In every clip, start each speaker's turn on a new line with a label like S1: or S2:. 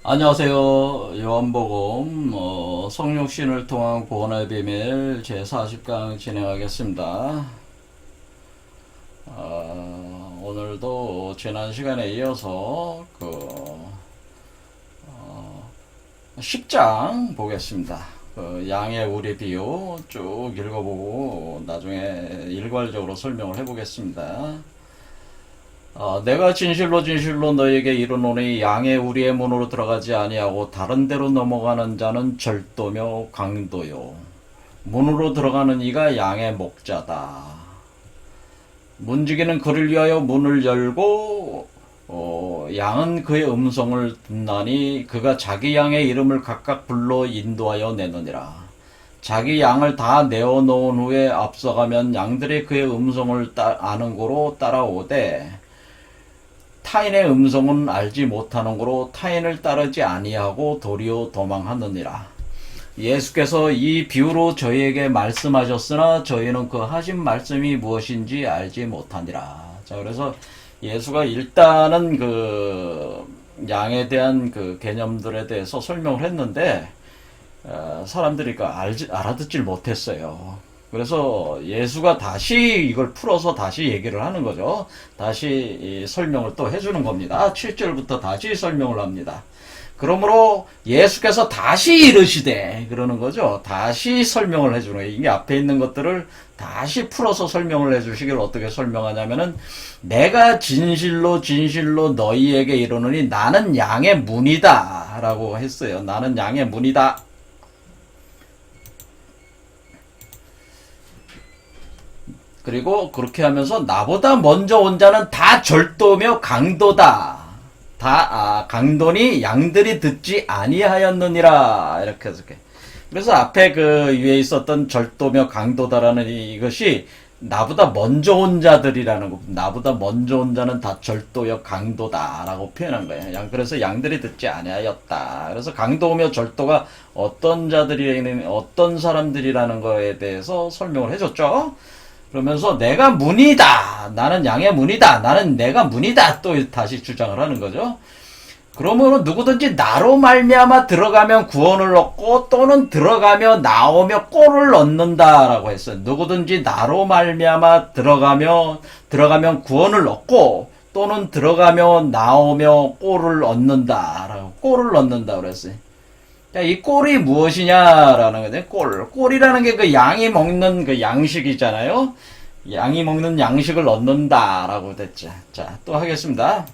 S1: 안녕하세요. 요한복음 성육신을 통한 구원의 비밀 제40강 진행하겠습니다. 오늘도 지난 시간에 이어서 10장 보겠습니다. 양의 우리 비유 쭉 읽어보고 나중에 일괄적으로 설명을 해보겠습니다. 내가 진실로 진실로 너에게 이르노니 양의 우리의 문으로 들어가지 아니하고 다른 데로 넘어가는 자는 절도며 강도요 문으로 들어가는 이가 양의 목자다. 문지기는 그를 위하여 문을 열고 양은 그의 음성을 듣나니 그가 자기 양의 이름을 각각 불러 인도하여 내느니라. 자기 양을 다 내어놓은 후에 앞서가면 양들이 그의 음성을 아는 고로 따라오되 타인의 음성은 알지 못하는 고로 타인을 따르지 아니하고 도리어 도망하느니라. 예수께서 이 비유로 저희에게 말씀하셨으나 저희는 그 하신 말씀이 무엇인지 알지 못하니라. 자, 그래서 예수가 일단은 양에 대한 개념들에 대해서 설명을 했는데 사람들이 알아듣질 못했어요. 그래서 예수가 다시 이걸 풀어서 다시 얘기를 하는 거죠. 다시 설명을 또 해주는 겁니다. 7절부터 다시 설명을 합니다. 그러므로 예수께서 다시 이르시되 그러는 거죠. 다시 설명을 해주는 거예요. 이게 앞에 있는 것들을 다시 풀어서 설명을 해주시길 어떻게 설명하냐면은 내가 진실로 진실로 너희에게 이르노니 나는 양의 문이다 라고 했어요. 나는 양의 문이다. 그리고 그렇게 하면서 나보다 먼저 온 자는 다 절도며 강도다. 강도니 양들이 듣지 아니하였느니라. 이렇게 해서. 그래서 앞에 위에 있었던 절도며 강도다라는 이것이 나보다 먼저 온 자들이라는 거. 나보다 먼저 온 자는 다 절도여 강도다라고 표현한 거예요. 그래서 양들이 듣지 아니하였다. 그래서 강도며 절도가 어떤 자들이, 어떤 사람들이라는 거에 대해서 설명을 해줬죠. 그러면서 내가 문이다. 나는 양의 문이다. 나는 내가 문이다. 또 다시 주장을 하는 거죠. 그러면 누구든지 나로 말미암아 들어가면 구원을 얻고 또는 들어가며 나오며 꼴을 얻는다라고 했어요. 누구든지 나로 말미암아 들어가면 구원을 얻고 또는 들어가며 나오며 꼴을 얻는다라고 꼴을 얻는다 그랬어요. 이 꼴이 무엇이냐라는 거죠. 꼴이라는 게 양이 먹는 양식이잖아요. 양이 먹는 양식을 얻는다라고 됐죠. 자, 또 하겠습니다.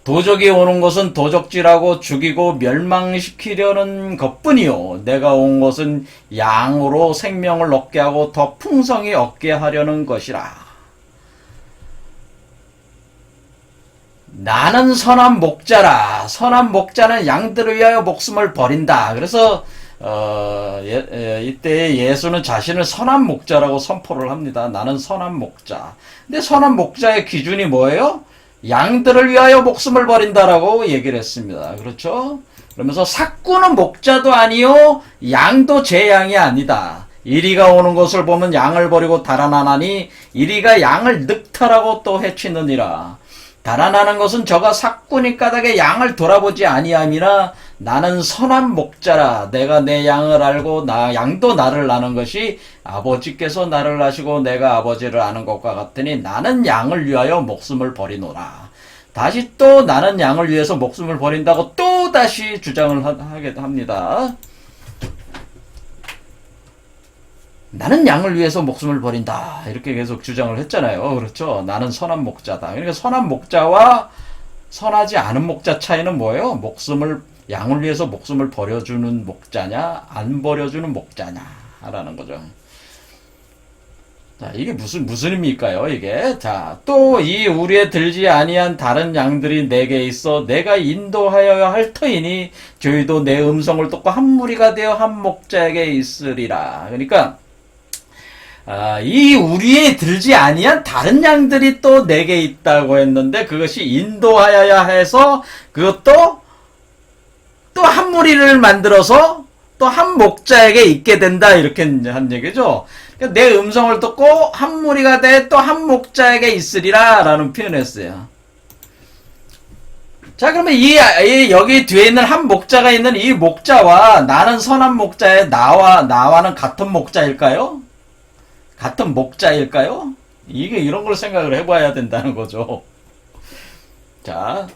S1: 도적이 오는 것은 도적질하고 죽이고 멸망시키려는 것뿐이요. 내가 온 것은 양으로 생명을 얻게 하고 더 풍성히 얻게 하려는 것이라. 나는 선한 목자라. 선한 목자는 양들을 위하여 목숨을 버린다. 그래서 이때 예수는 자신을 선한 목자라고 선포를 합니다. 나는 선한 목자. 근데 선한 목자의 기준이 뭐예요? 양들을 위하여 목숨을 버린다라고 얘기를 했습니다. 그렇죠? 그러면서 삭구는 목자도 아니요 양도 제 양이 아니다. 이리가 오는 것을 보면 양을 버리고 달아나나니 이리가 양을 늑탈하고 또 해치느니라. 달아나는 것은 저가 삭구니 까닭에 양을 돌아보지 아니함이나 나는 선한 목자라. 내가 내 양을 알고 양도 나를 아는 것이 아버지께서 나를 아시고 내가 아버지를 아는 것과 같으니 나는 양을 위하여 목숨을 버리노라. 다시 또 나는 양을 위해서 목숨을 버린다고 또 다시 주장을 하게 합니다. 나는 양을 위해서 목숨을 버린다. 이렇게 계속 주장을 했잖아요. 그렇죠? 나는 선한 목자다. 그러니까 선한 목자와 선하지 않은 목자 차이는 뭐예요? 양을 위해서 목숨을 버려주는 목자냐, 안 버려주는 목자냐라는 거죠. 자, 이게 무슨 의미일까요, 이게? 자, 또 이 우리에 들지 아니한 다른 양들이 내게 있어 내가 인도하여야 할 터이니 저희도 내 음성을 듣고 한 무리가 되어 한 목자에게 있으리라. 그러니까 이 우리에 들지 아니한 다른 양들이 또 내게 있다고 했는데 그것이 인도하여야 해서 그것도 또 한 무리를 만들어서 또 한 목자에게 있게 된다 이렇게 한 얘기죠. 그러니까 내 음성을 듣고 한 무리가 돼 또 한 목자에게 있으리라 라는 표현을 했어요. 자, 그러면 여기 뒤에 있는 한 목자가 있는 이 목자와 나는 선한 목자의 나와는 같은 목자일까요? 같은 목자일까요? 이런 걸 생각을 해봐야 된다는 거죠. 자,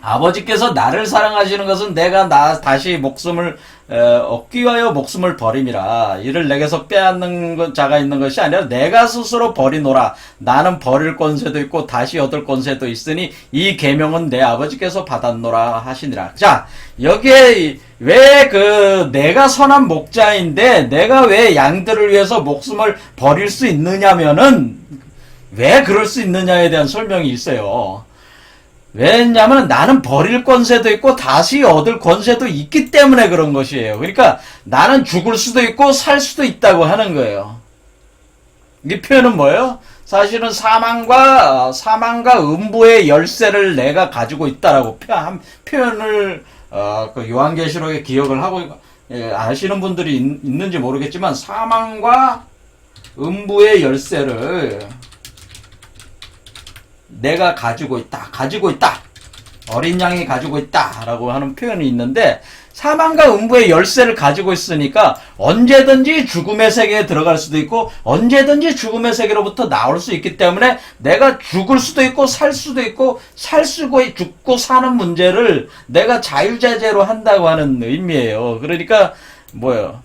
S1: 아버지께서 나를 사랑하시는 것은 내가 다시 목숨을 얻기 위하여 목숨을 버림이라. 이를 내게서 빼앗는 자가 있는 것이 아니라 내가 스스로 버리노라. 나는 버릴 권세도 있고 다시 얻을 권세도 있으니 이 계명은 내 아버지께서 받았노라 하시니라. 자, 여기에 왜 내가 선한 목자인데 내가 왜 양들을 위해서 목숨을 버릴 수 있느냐면은 왜 그럴 수 있느냐에 대한 설명이 있어요. 왜냐면 나는 버릴 권세도 있고 다시 얻을 권세도 있기 때문에 그런 것이에요. 그러니까 나는 죽을 수도 있고 살 수도 있다고 하는 거예요. 이 표현은 뭐예요? 사실은 사망과 음부의 열쇠를 내가 가지고 있다라고 표현을 그 요한계시록에 기억을 하고 아시는 분들이 있는지 모르겠지만 사망과 음부의 열쇠를 내가 가지고 있다. 어린 양이 가지고 있다. 라고 하는 표현이 있는데 사망과 음부의 열쇠를 가지고 있으니까 언제든지 죽음의 세계에 들어갈 수도 있고 언제든지 죽음의 세계로부터 나올 수 있기 때문에 내가 죽을 수도 있고 살 수도 있고 죽고 사는 문제를 내가 자유자재로 한다고 하는 의미예요. 그러니까 뭐예요?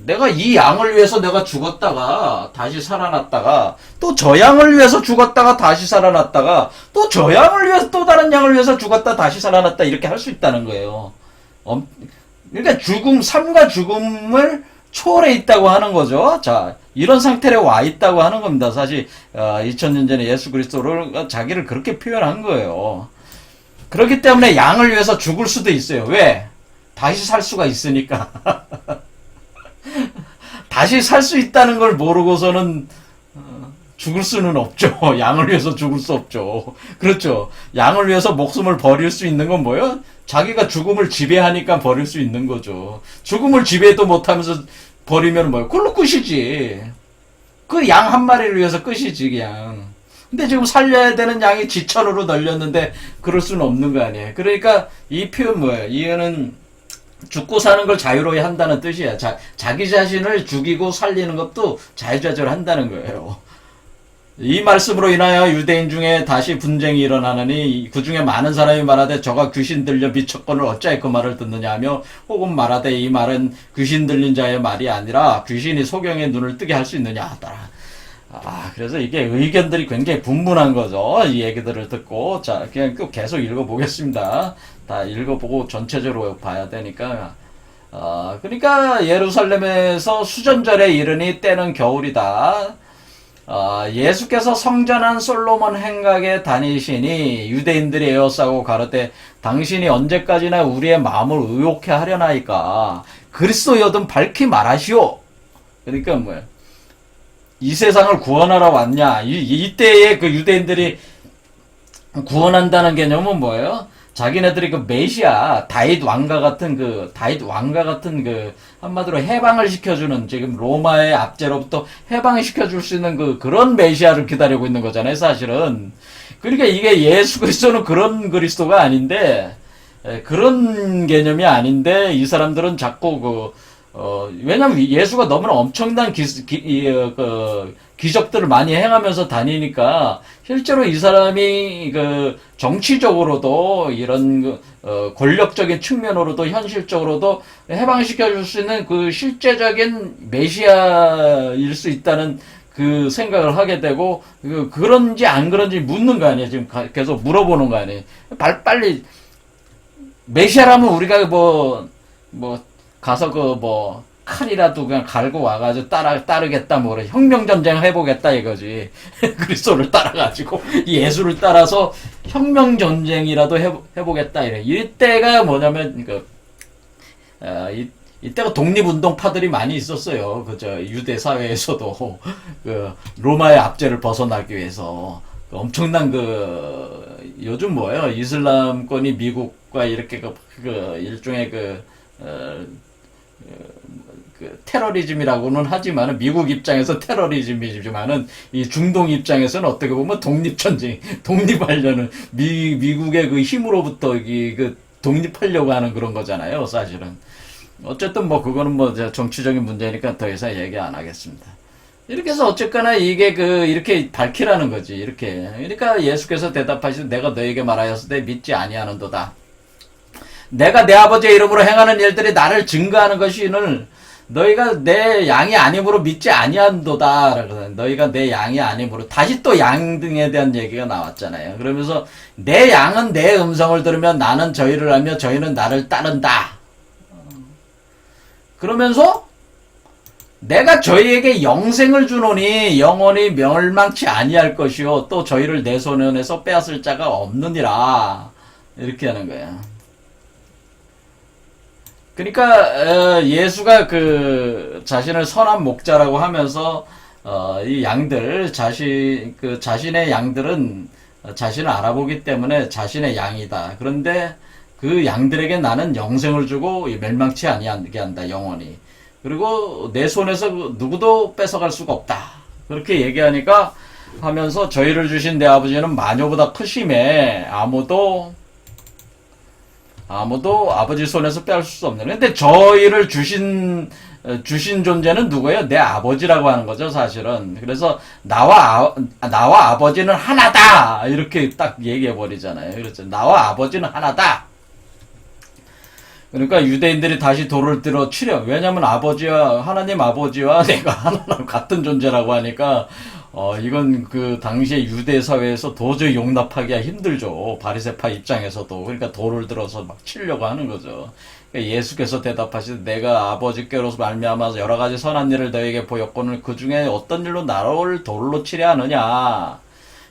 S1: 내가 이 양을 위해서 내가 죽었다가 다시 살아났다가 또 저 양을 위해서 죽었다가 다시 살아났다가 또 저 양을 위해서 또 다른 양을 위해서 죽었다 다시 살아났다 이렇게 할 수 있다는 거예요. 그러니까 삶과 죽음을 초월해 있다고 하는 거죠. 자, 이런 상태에 와 있다고 하는 겁니다. 사실 2000년 전에 예수 그리스도를 자기를 그렇게 표현한 거예요. 그렇기 때문에 양을 위해서 죽을 수도 있어요. 왜? 다시 살 수가 있으니까. 다시 살 수 있다는 걸 모르고서는 죽을 수는 없죠. 양을 위해서 죽을 수 없죠. 그렇죠. 양을 위해서 목숨을 버릴 수 있는 건 뭐예요? 자기가 죽음을 지배하니까 버릴 수 있는 거죠. 죽음을 지배도 못하면서 버리면 뭐예요? 그걸로 끝이지. 그 양 한 마리를 위해서 끝이지 그냥. 근데 지금 살려야 되는 양이 지천으로 널렸는데 그럴 수는 없는 거 아니에요. 그러니까 이 표현 뭐예요? 이거는 죽고 사는 걸 자유로이 한다는 뜻이야. 자기 자신을 죽이고 살리는 것도 자유자재로 한다는 거예요. 이 말씀으로 인하여 유대인 중에 다시 분쟁이 일어나느니 그 중에 많은 사람이 말하되 저가 귀신 들려 미쳤거늘 어찌하여 그 말을 듣느냐 하며 혹은 말하되 이 말은 귀신 들린 자의 말이 아니라 귀신이 소경의 눈을 뜨게 할 수 있느냐 하더라. 그래서 이게 의견들이 굉장히 분분한 거죠. 이 얘기들을 듣고. 자, 그냥 계속 읽어보겠습니다. 다 읽어보고 전체적으로 봐야 되니까. 그러니까 예루살렘에서 수전절에 이르니 때는 겨울이다. 예수께서 성전한 솔로몬 행각에 다니시니 유대인들이 에워싸고 가로되 당신이 언제까지나 우리의 마음을 의혹해 하려나이까. 그리스도여든 밝히 말하시오. 그러니까 뭐예요? 이 세상을 구원하러 왔냐? 이때의 그 유대인들이 구원한다는 개념은 뭐예요? 자기네들이 그 메시아, 다윗 왕과 같은 한마디로 해방을 시켜주는, 지금 로마의 압제로부터 해방을 시켜줄 수 있는 그런 메시아를 기다리고 있는 거잖아요, 사실은. 그러니까 이게 예수 그리스도는 그런 그리스도가 아닌데, 그런 개념이 아닌데, 이 사람들은 자꾸 왜냐면 예수가 너무나 엄청난 기적들을 많이 행하면서 다니니까 실제로 이 사람이 정치적으로도 이런 권력적인 측면으로도 현실적으로도 해방시켜줄 수 있는 실제적인 메시아일 수 있다는 그 생각을 하게 되고 그런지 안 그런지 묻는 거 아니에요. 지금 계속 물어보는 거 아니에요. 빨리 메시아라면 우리가 가서 칼이라도 그냥 갈고 와가지고 따르겠다, 혁명전쟁 해보겠다 이거지. 그리스도를 따라가지고, 예수를 따라서 혁명전쟁이라도 해보겠다 이래. 이때가 뭐냐면, 이때가 독립운동파들이 많이 있었어요. 유대 사회에서도. 로마의 압제를 벗어나기 위해서. 엄청난 요즘 뭐예요? 이슬람권이 미국과 이렇게 일종의 그 테러리즘이라고는 하지만 미국 입장에서 테러리즘이지만은 이 중동 입장에서는 어떻게 보면 독립전쟁, 독립하려는 미국의 그 힘으로부터 그 독립하려고 하는 그런 거잖아요, 사실은. 어쨌든 뭐 그거는 뭐 정치적인 문제니까 더 이상 얘기 안 하겠습니다. 이렇게 해서 어쨌거나 이게 이렇게 밝히라는 거지, 이렇게. 그러니까 예수께서 대답하시되 내가 너에게 말하였을 때 믿지 아니하는도다. 내가 내 아버지의 이름으로 행하는 일들이 나를 증거하는 것이는 너희가 내 양이 아님으로 믿지 아니한도다. 너희가 내 양이 아님으로. 다시 또 양 등에 대한 얘기가 나왔잖아요. 그러면서 내 양은 내 음성을 들으면 나는 저희를 알며 저희는 나를 따른다. 그러면서 내가 저희에게 영생을 주노니 영원히 멸망치 아니할 것이요 또 저희를 내 손에서 빼앗을 자가 없느니라. 이렇게 하는 거야. 그러니까 예수가 자신을 선한 목자라고 하면서 이 양들 자신의 양들은 자신을 알아보기 때문에 자신의 양이다. 그런데 그 양들에게 나는 영생을 주고 멸망치 아니하게 한다. 영원히. 그리고 내 손에서 누구도 뺏어갈 수가 없다. 그렇게 얘기하니까 하면서 저희를 주신 내 아버지는 마녀보다 크심에 아무도 아버지 손에서 빼앗을 수 없는. 근데 저희를 주신 존재는 누구예요? 내 아버지라고 하는 거죠, 사실은. 그래서 나와 아버지는 하나다. 이렇게 딱 얘기해 버리잖아요. 그렇죠. 나와 아버지는 하나다. 그러니까 유대인들이 다시 돌을 들어 치려. 왜냐면 하나님 아버지와 내가 하나랑 같은 존재라고 하니까, 이건 당시에 유대 사회에서 도저히 용납하기가 힘들죠. 바리새파 입장에서도. 그러니까 돌을 들어서 막 치려고 하는 거죠. 그러니까 예수께서 대답하시되 내가 아버지께로서 말미암아서 여러 가지 선한 일을 너에게 보였거늘 그 중에 어떤 일로 나를 돌로 치려 하느냐.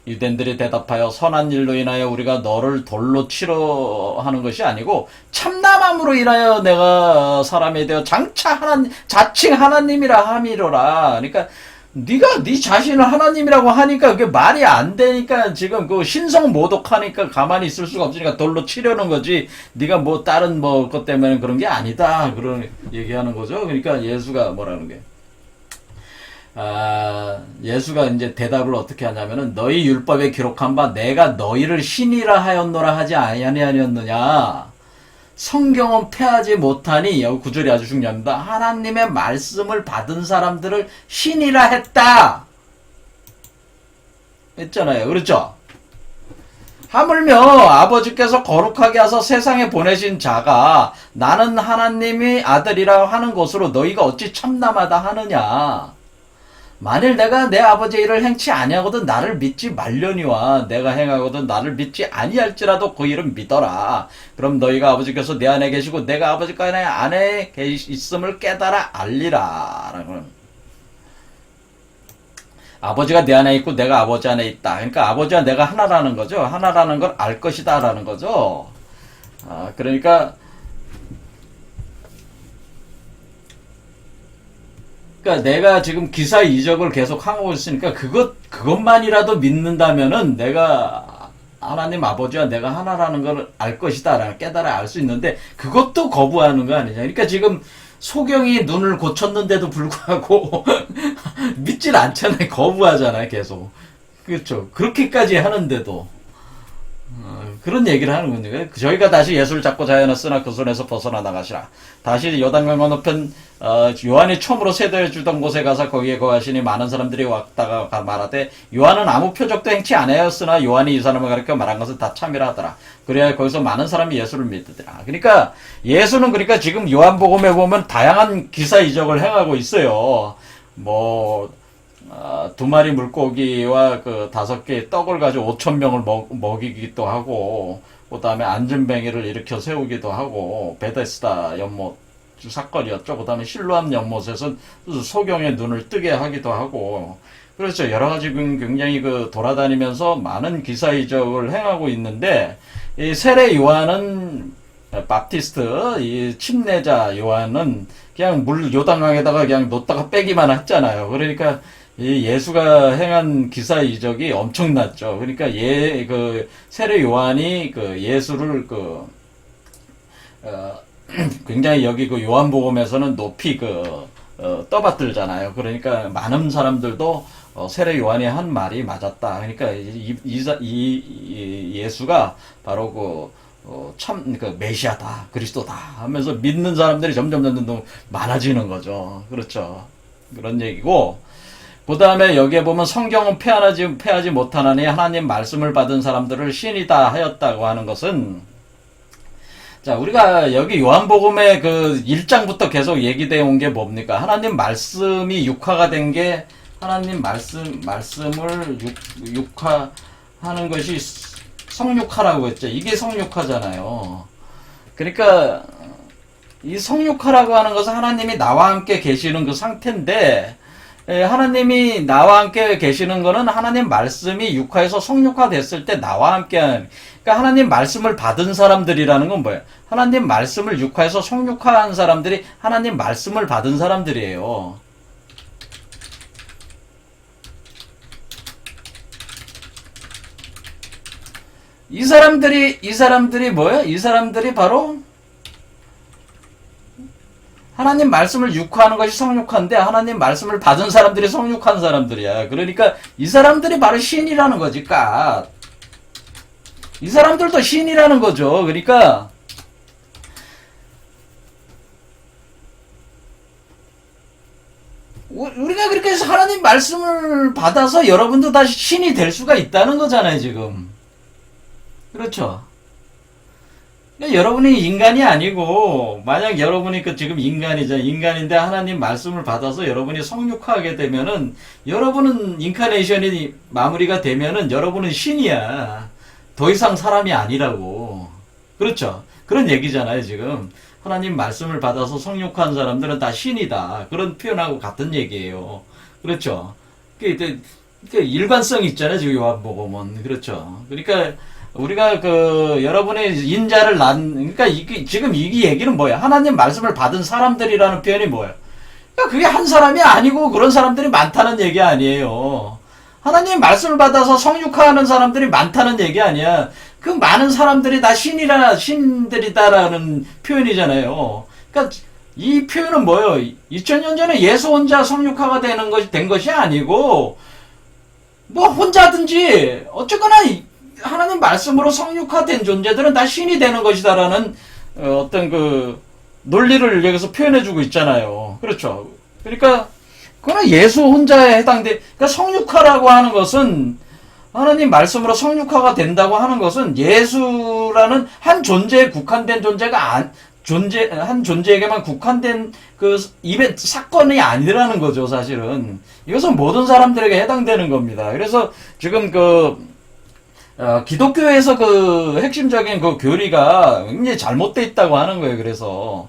S1: 유대인들이 대답하여 선한 일로 인하여 우리가 너를 돌로 치려 하는 것이 아니고 참남함으로 인하여 내가 사람이 되어 자칭 하나님이라 함이로라. 그러니까 네가 네 자신을 하나님이라고 하니까 그게 말이 안 되니까 지금 신성 모독하니까 가만히 있을 수가 없으니까 돌로 치려는 거지. 네가 뭐 다른 것 때문에 그런 게 아니다. 그런 얘기하는 거죠. 그러니까 예수가 뭐라는 게. 예수가 이제 대답을 어떻게 하냐면은 너희 율법에 기록한 바 내가 너희를 신이라 하였노라 하지 아니하였느냐. 성경은 패하지 못하니 여기 구절이 아주 중요합니다. 하나님의 말씀을 받은 사람들을 신이라 했다. 했잖아요. 그렇죠? 하물며 아버지께서 거룩하게 하사 세상에 보내신 자가 나는 하나님의 아들이라 하는 것으로 너희가 어찌 참남하다 하느냐. 만일 내가 내 아버지의 일을 행치 아니하거든 나를 믿지 말려니와 내가 행하거든 나를 믿지 아니할지라도 그 일은 믿어라. 그럼 너희가 아버지께서 내 안에 계시고 내가 아버지가 내 안에 있음을 깨달아 알리라. 아버지가 내 안에 있고 내가 아버지 안에 있다. 그러니까 아버지와 내가 하나라는 거죠. 하나라는 걸 알 것이다 라는 거죠. 그러니까 내가 지금 기사 이적을 계속 하고 있으니까 그것만이라도 믿는다면은 내가 하나님 아버지와 내가 하나라는 걸 알 것이다. 깨달아 알 수 있는데 그것도 거부하는 거 아니냐. 그러니까 지금 소경이 눈을 고쳤는데도 불구하고 믿질 않잖아요. 거부하잖아요. 계속. 그렇죠. 그렇게까지 하는데도. 그런 얘기를 하는군요. 저희가 다시 예수를 잡고 자연했으나 그 손에서 벗어나 나가시라. 다시 요단강 건너편 요한이 처음으로 세대해 주던 곳에 가서 거기에 거하시니 많은 사람들이 왔다가 말하되 요한은 아무 표적도 행치 아니하였으나 요한이 이 사람을 가리켜 말한 것은 다 참이라 하더라. 그래야 거기서 많은 사람이 예수를 믿으더라. 그러니까 예수는 지금 요한복음에 보면 다양한 기사 이적을 행하고 있어요. 2마리 물고기와 5개의 떡을 가지고 5,000명을 먹이기도 하고, 그 다음에 안전뱅이를 일으켜 세우기도 하고, 베데스다 연못 사건이었죠. 그 다음에 실로암 연못에서 소경의 눈을 뜨게 하기도 하고, 그렇죠. 여러 가지 굉장히 돌아다니면서 많은 기사 이적을 행하고 있는데, 이 세례 요한은 바프티스트, 이 침례자 요한은 그냥 요단강에다가 그냥 놓다가 빼기만 했잖아요. 그러니까 이 예수가 행한 기사 이적이 엄청났죠. 그러니까 세례 요한이 예수를 굉장히 여기 요한복음에서는 높이 떠받들잖아요. 그러니까 많은 사람들도 세례 요한이 한 말이 맞았다. 그러니까 예수가 바로 그 메시아다, 그리스도다 하면서 믿는 사람들이 점점 많아지는 거죠. 그렇죠. 그런 얘기고, 그 다음에 여기에 보면 성경은 패하지 못하나니 하나님 말씀을 받은 사람들을 신이다 하였다고 하는 것은, 자, 우리가 여기 요한복음의 그 1장부터 계속 얘기되어 온 게 뭡니까? 하나님 말씀이 육화가 된 게, 하나님 말씀을 육화하는 것이 성육화라고 했죠. 이게 성육화잖아요. 그러니까, 이 성육화라고 하는 것은 하나님이 나와 함께 계시는 그 상태인데, 하나님이 나와 함께 계시는 거는 하나님 말씀이 육화에서 성육화 됐을 때 나와 함께 하는, 그러니까 하나님 말씀을 받은 사람들이라는 건 뭐예요? 하나님 말씀을 육화에서 성육화한 사람들이 하나님 말씀을 받은 사람들이에요. 이 사람들이 뭐예요? 이 사람들이 바로 하나님 말씀을 육화하는 것이 성육화인데 하나님 말씀을 받은 사람들이 성육한 사람들이야. 그러니까 이 사람들이 바로 신이라는 거지. 이 사람들도 신이라는 거죠. 그러니까 우리가 그렇게 해서 하나님 말씀을 받아서 여러분도 다시 신이 될 수가 있다는 거잖아요, 지금. 그렇죠. 그러니까 여러분이 인간이 아니고, 만약 여러분이 지금 인간인데 하나님 말씀을 받아서 여러분이 성육화하게 되면은, 여러분은 인카네이션이 마무리가 되면은 여러분은 신이야. 더 이상 사람이 아니라고. 그렇죠. 그런 얘기잖아요, 지금. 하나님 말씀을 받아서 성육화한 사람들은 다 신이다. 그런 표현하고 같은 얘기예요. 그렇죠. 그 일관성이 있잖아요, 지금 요한복음은. 그렇죠. 그러니까, 우리가 여러분의 인자를 그러니까 지금 이 얘기는 뭐야? 하나님 말씀을 받은 사람들이라는 표현이 뭐예요? 그러니까 그게 한 사람이 아니고 그런 사람들이 많다는 얘기 아니에요. 하나님 말씀을 받아서 성육화하는 사람들이 많다는 얘기 아니야. 그 많은 사람들이 다 신들이다라는 표현이잖아요. 그러니까 이 표현은 뭐예요? 2000년 전에 예수 혼자 성육화가 된 것이 아니고, 뭐 혼자든지 어쨌거나 하나님 말씀으로 성육화된 존재들은 다 신이 되는 것이다라는 어떤 논리를 여기서 표현해주고 있잖아요. 그렇죠. 그러니까 그거는 예수 혼자에 그러니까 성육화라고 하는 것은, 하나님 말씀으로 성육화가 된다고 하는 것은 예수라는 한 존재에 국한된 한 존재에게만 국한된 사건이 아니라는 거죠, 사실은. 이것은 모든 사람들에게 해당되는 겁니다. 그래서 지금 기독교에서 핵심적인 교리가 굉장히 잘못되어 있다고 하는 거예요. 그래서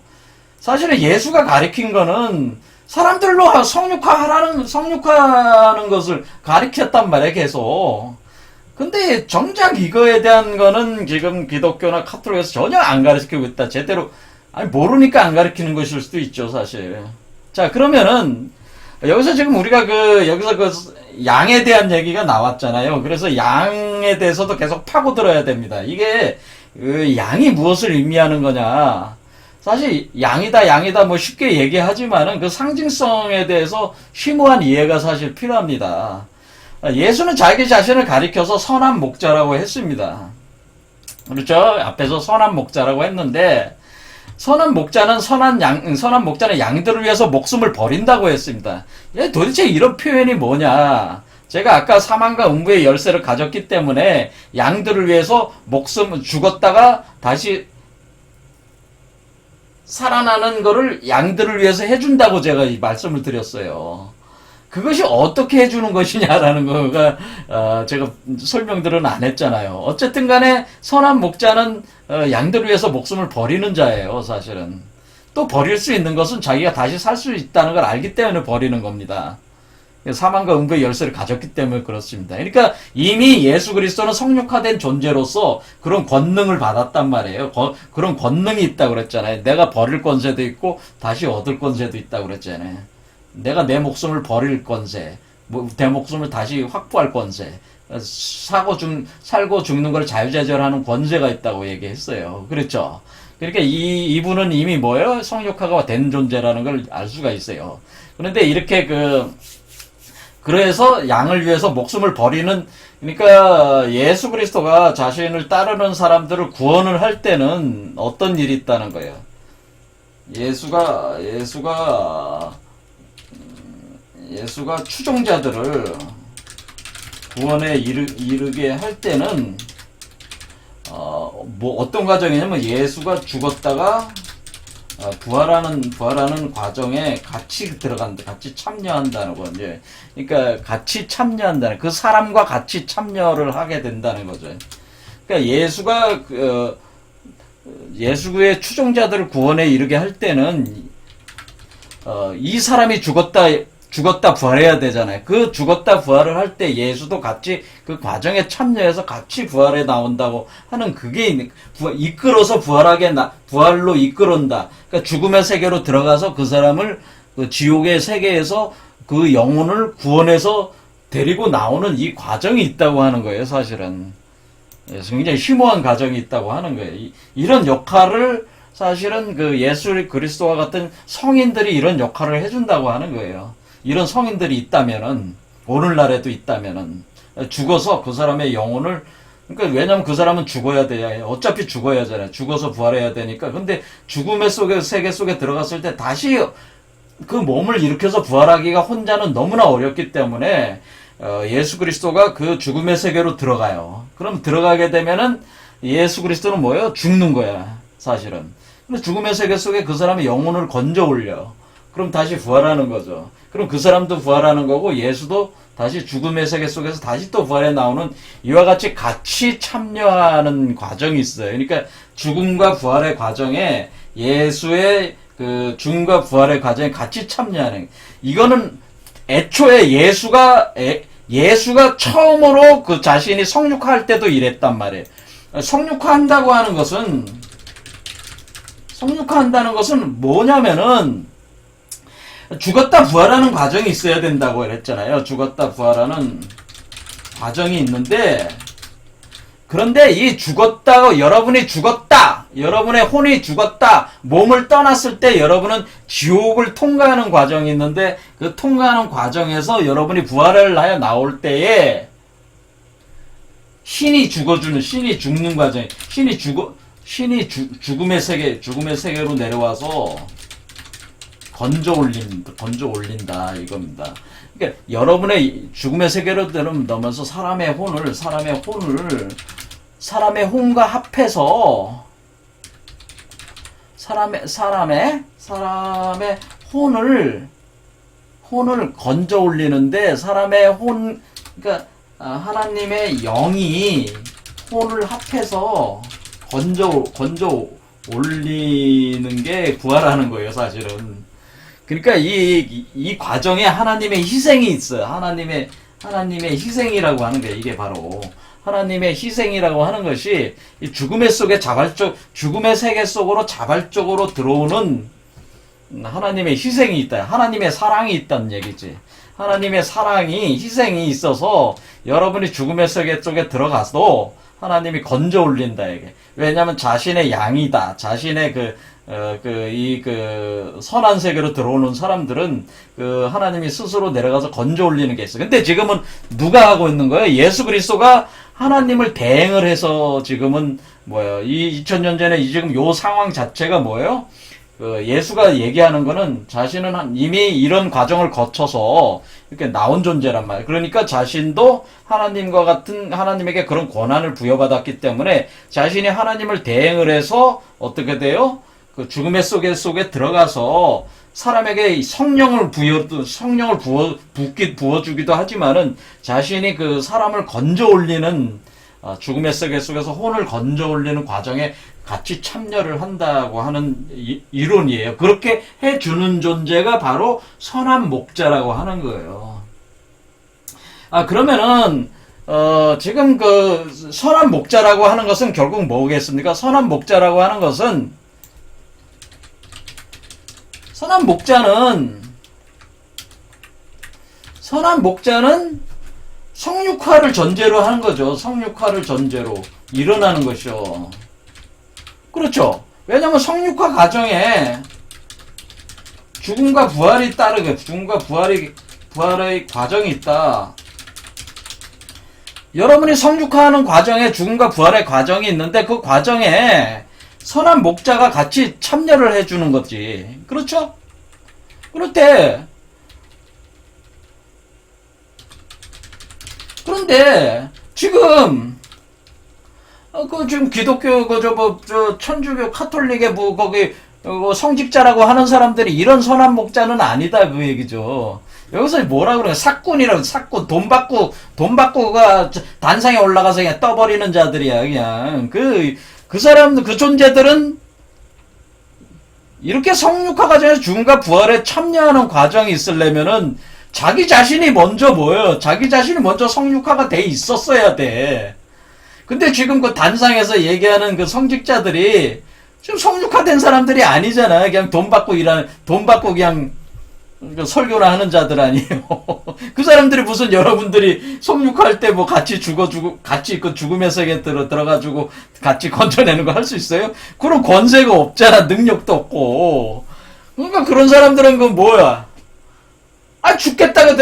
S1: 사실은 예수가 가리킨 거는 사람들로 성육화하는 것을 가리켰단 말이에요, 계속. 근데 정작 이거에 대한 거는 지금 기독교나 카톨릭에서 전혀 안 가르치고 있다. 제대로 모르니까 안 가르치는 것일 수도 있죠, 사실. 자, 그러면은 여기서 지금 우리가 여기서 양에 대한 얘기가 나왔잖아요. 그래서 양에 대해서도 계속 파고들어야 됩니다. 이게 양이 무엇을 의미하는 거냐? 사실 양이다 뭐 쉽게 얘기하지만은 그 상징성에 대해서 심오한 이해가 사실 필요합니다. 예수는 자기 자신을 가리켜서 선한 목자라고 했습니다. 그렇죠? 앞에서 선한 목자라고 했는데, 선한 목자는 양들을 위해서 목숨을 버린다고 했습니다. 도대체 이런 표현이 뭐냐? 제가 아까 사망과 음부의 열쇠를 가졌기 때문에 양들을 위해서 죽었다가 다시 살아나는 거를 양들을 위해서 해준다고 제가 이 말씀을 드렸어요. 그것이 어떻게 해주는 것이냐라는 거가 제가 설명들은 안 했잖아요. 어쨌든 간에 선한 목자는 양들을 위해서 목숨을 버리는 자예요, 사실은. 또 버릴 수 있는 것은 자기가 다시 살 수 있다는 걸 알기 때문에 버리는 겁니다. 사망과 음부의 열쇠를 가졌기 때문에 그렇습니다. 그러니까 이미 예수 그리스도는 성육화된 존재로서 그런 권능을 받았단 말이에요. 그런 권능이 있다고 그랬잖아요. 내가 버릴 권세도 있고 다시 얻을 권세도 있다고 그랬잖아요. 내가 내 목숨을 버릴 권세, 내 목숨을 다시 확보할 권세, 살고 죽는 걸 자유자재하는 권세가 있다고 얘기했어요. 그렇죠? 그러니까 이분은 이미 뭐예요? 성육화가 된 존재라는 걸 알 수가 있어요. 그런데 이렇게 그래서 양을 위해서 목숨을 버리는, 그러니까 예수 그리스도가 자신을 따르는 사람들을 구원을 할 때는 어떤 일이 있다는 거예요. 예수가 추종자들을 구원에 이르게 할 때는 어떤 과정이냐면 예수가 죽었다가 부활하는 과정에 같이 들어간다, 같이 참여한다는 거, 이제. 그러니까 같이 참여한다는, 그 사람과 같이 참여를 하게 된다는 거죠. 그러니까 예수의 추종자들을 구원에 이르게 할 때는, 이 사람이 죽었다 부활해야 되잖아요. 그 죽었다 부활을 할 때 예수도 같이 그 과정에 참여해서 같이 부활해 나온다고 하는, 그게 이끌어서 부활로 이끌어온다. 그러니까 죽음의 세계로 들어가서 그 사람을 그 지옥의 세계에서 그 영혼을 구원해서 데리고 나오는 이 과정이 있다고 하는 거예요, 사실은. 굉장히 심오한 과정이 있다고 하는 거예요. 이런 역할을 사실은 그 예수 그리스도와 같은 성인들이 이런 역할을 해준다고 하는 거예요. 이런 성인들이 있다면은, 오늘날에도 있다면은, 죽어서 그 사람의 영혼을, 그러니까 왜냐면 그 사람은 죽어야 돼요. 어차피 죽어야 하잖아요. 죽어서 부활해야 되니까. 근데 죽음의 세계 속에 들어갔을 때 다시 그 몸을 일으켜서 부활하기가 혼자는 너무나 어렵기 때문에, 예수 그리스도가 그 죽음의 세계로 들어가요. 그럼 들어가게 되면은 예수 그리스도는 뭐예요? 죽는 거야, 사실은. 근데 죽음의 세계 속에 그 사람의 영혼을 건져 올려. 그럼 다시 부활하는 거죠. 그럼 그 사람도 부활하는 거고 예수도 다시 죽음의 세계 속에서 다시 또 부활해 나오는, 이와 같이 참여하는 과정이 있어요. 그러니까 죽음과 부활의 과정에, 예수의 그 죽음과 부활의 과정에 같이 참여하는, 이거는 애초에 예수가 처음으로 그 자신이 성육화할 때도 이랬단 말이에요. 성육화한다는 것은 뭐냐면은, 죽었다 부활하는 과정이 있어야 된다고 그랬잖아요. 죽었다 부활하는 과정이 있는데, 그런데 이 여러분의 혼이 죽었다, 몸을 떠났을 때 여러분은 지옥을 통과하는 과정이 있는데, 그 통과하는 과정에서 여러분이 부활을 하여 나올 때에 신이 죽는 과정, 신이 죽음의 세계로 내려와서 건져 올린다, 이겁니다. 그러니까 여러분의 죽음의 세계로 들어오면서 사람의 혼과 합해서 사람의 혼을 건져 올리는데, 그러니까 하나님의 영이 혼을 합해서 건져 올리는 게 부활하는 거예요, 사실은. 그러니까 이 과정에 하나님의 희생이 있어요. 하나님의 희생이라고 하는 게, 이게 바로 하나님의 희생이라고 하는 것이 이 죽음의 세계 속으로 자발적으로 들어오는 하나님의 희생이 있다. 하나님의 사랑이 있다는 얘기지. 하나님의 희생이 있어서 여러분이 죽음의 세계 쪽에 들어가서도 하나님이 건져 올린다, 이게. 왜냐면 자신의 양이다. 자신의 선한 세계로 들어오는 사람들은 하나님이 스스로 내려가서 건져 올리는 게 있어요. 근데 지금은 누가 하고 있는 거예요? 예수 그리스도가 하나님을 대행을 해서 지금은 뭐예요? 이 2000년 전에 지금 요 상황 자체가 뭐예요? 예수가 얘기하는 거는 자신은 이미 이런 과정을 거쳐서 이렇게 나온 존재란 말이에요. 그러니까 자신도 하나님과 같은, 하나님에게 그런 권한을 부여받았기 때문에 자신이 하나님을 대행을 해서 어떻게 돼요? 그 죽음의 속에 들어가서 사람에게 성령을 부어주기도 하지만은 자신이 그 사람을 건져 올리는, 죽음의 세계 속에서 혼을 건져 올리는 과정에 같이 참여를 한다고 하는 이론이에요. 그렇게 해주는 존재가 바로 선한 목자라고 하는 거예요. 그러면은, 지금 선한 목자라고 하는 것은 결국 뭐겠습니까? 선한 목자는 성육화를 전제로 하는 거죠. 성육화를 전제로 일어나는 것이요. 그렇죠. 왜냐면 성육화 과정에 죽음과 부활이 따르게, 죽음과 부활의 과정이 있다. 여러분이 성육화하는 과정에 죽음과 부활의 과정이 있는데 그 과정에 선한 목자가 같이 참여를 해주는 거지. 그렇죠? 그런데 지금 지금 기독교 천주교 카톨릭의 거기 성직자라고 하는 사람들이 이런 선한 목자는 아니다 그 얘기죠. 여기서 뭐라 그래요? 사꾼이라고. 사꾼. 돈 받고가 단상에 올라가서 그냥 떠버리는 자들이야. 그냥 그 사람들, 그 존재들은 이렇게 성육화 과정에서 죽음과 부활에 참여하는 과정이 있으려면은 자기 자신이 먼저 뭐예요? 자기 자신이 먼저 성육화가 돼 있었어야 돼. 근데 지금 그 단상에서 얘기하는 그 성직자들이 지금 성육화된 사람들이 아니잖아. 그냥 돈 받고 그냥 설교나 하는 자들 아니에요. 그 사람들이 무슨 여러분들이 성육할 때 뭐 같이 같이 그 죽음의 세계에 들어가지고 같이 건져내는 거 할 수 있어요? 그런 권세가 없잖아. 능력도 없고. 그러니까 그런 사람들은 그 뭐야? 죽겠다고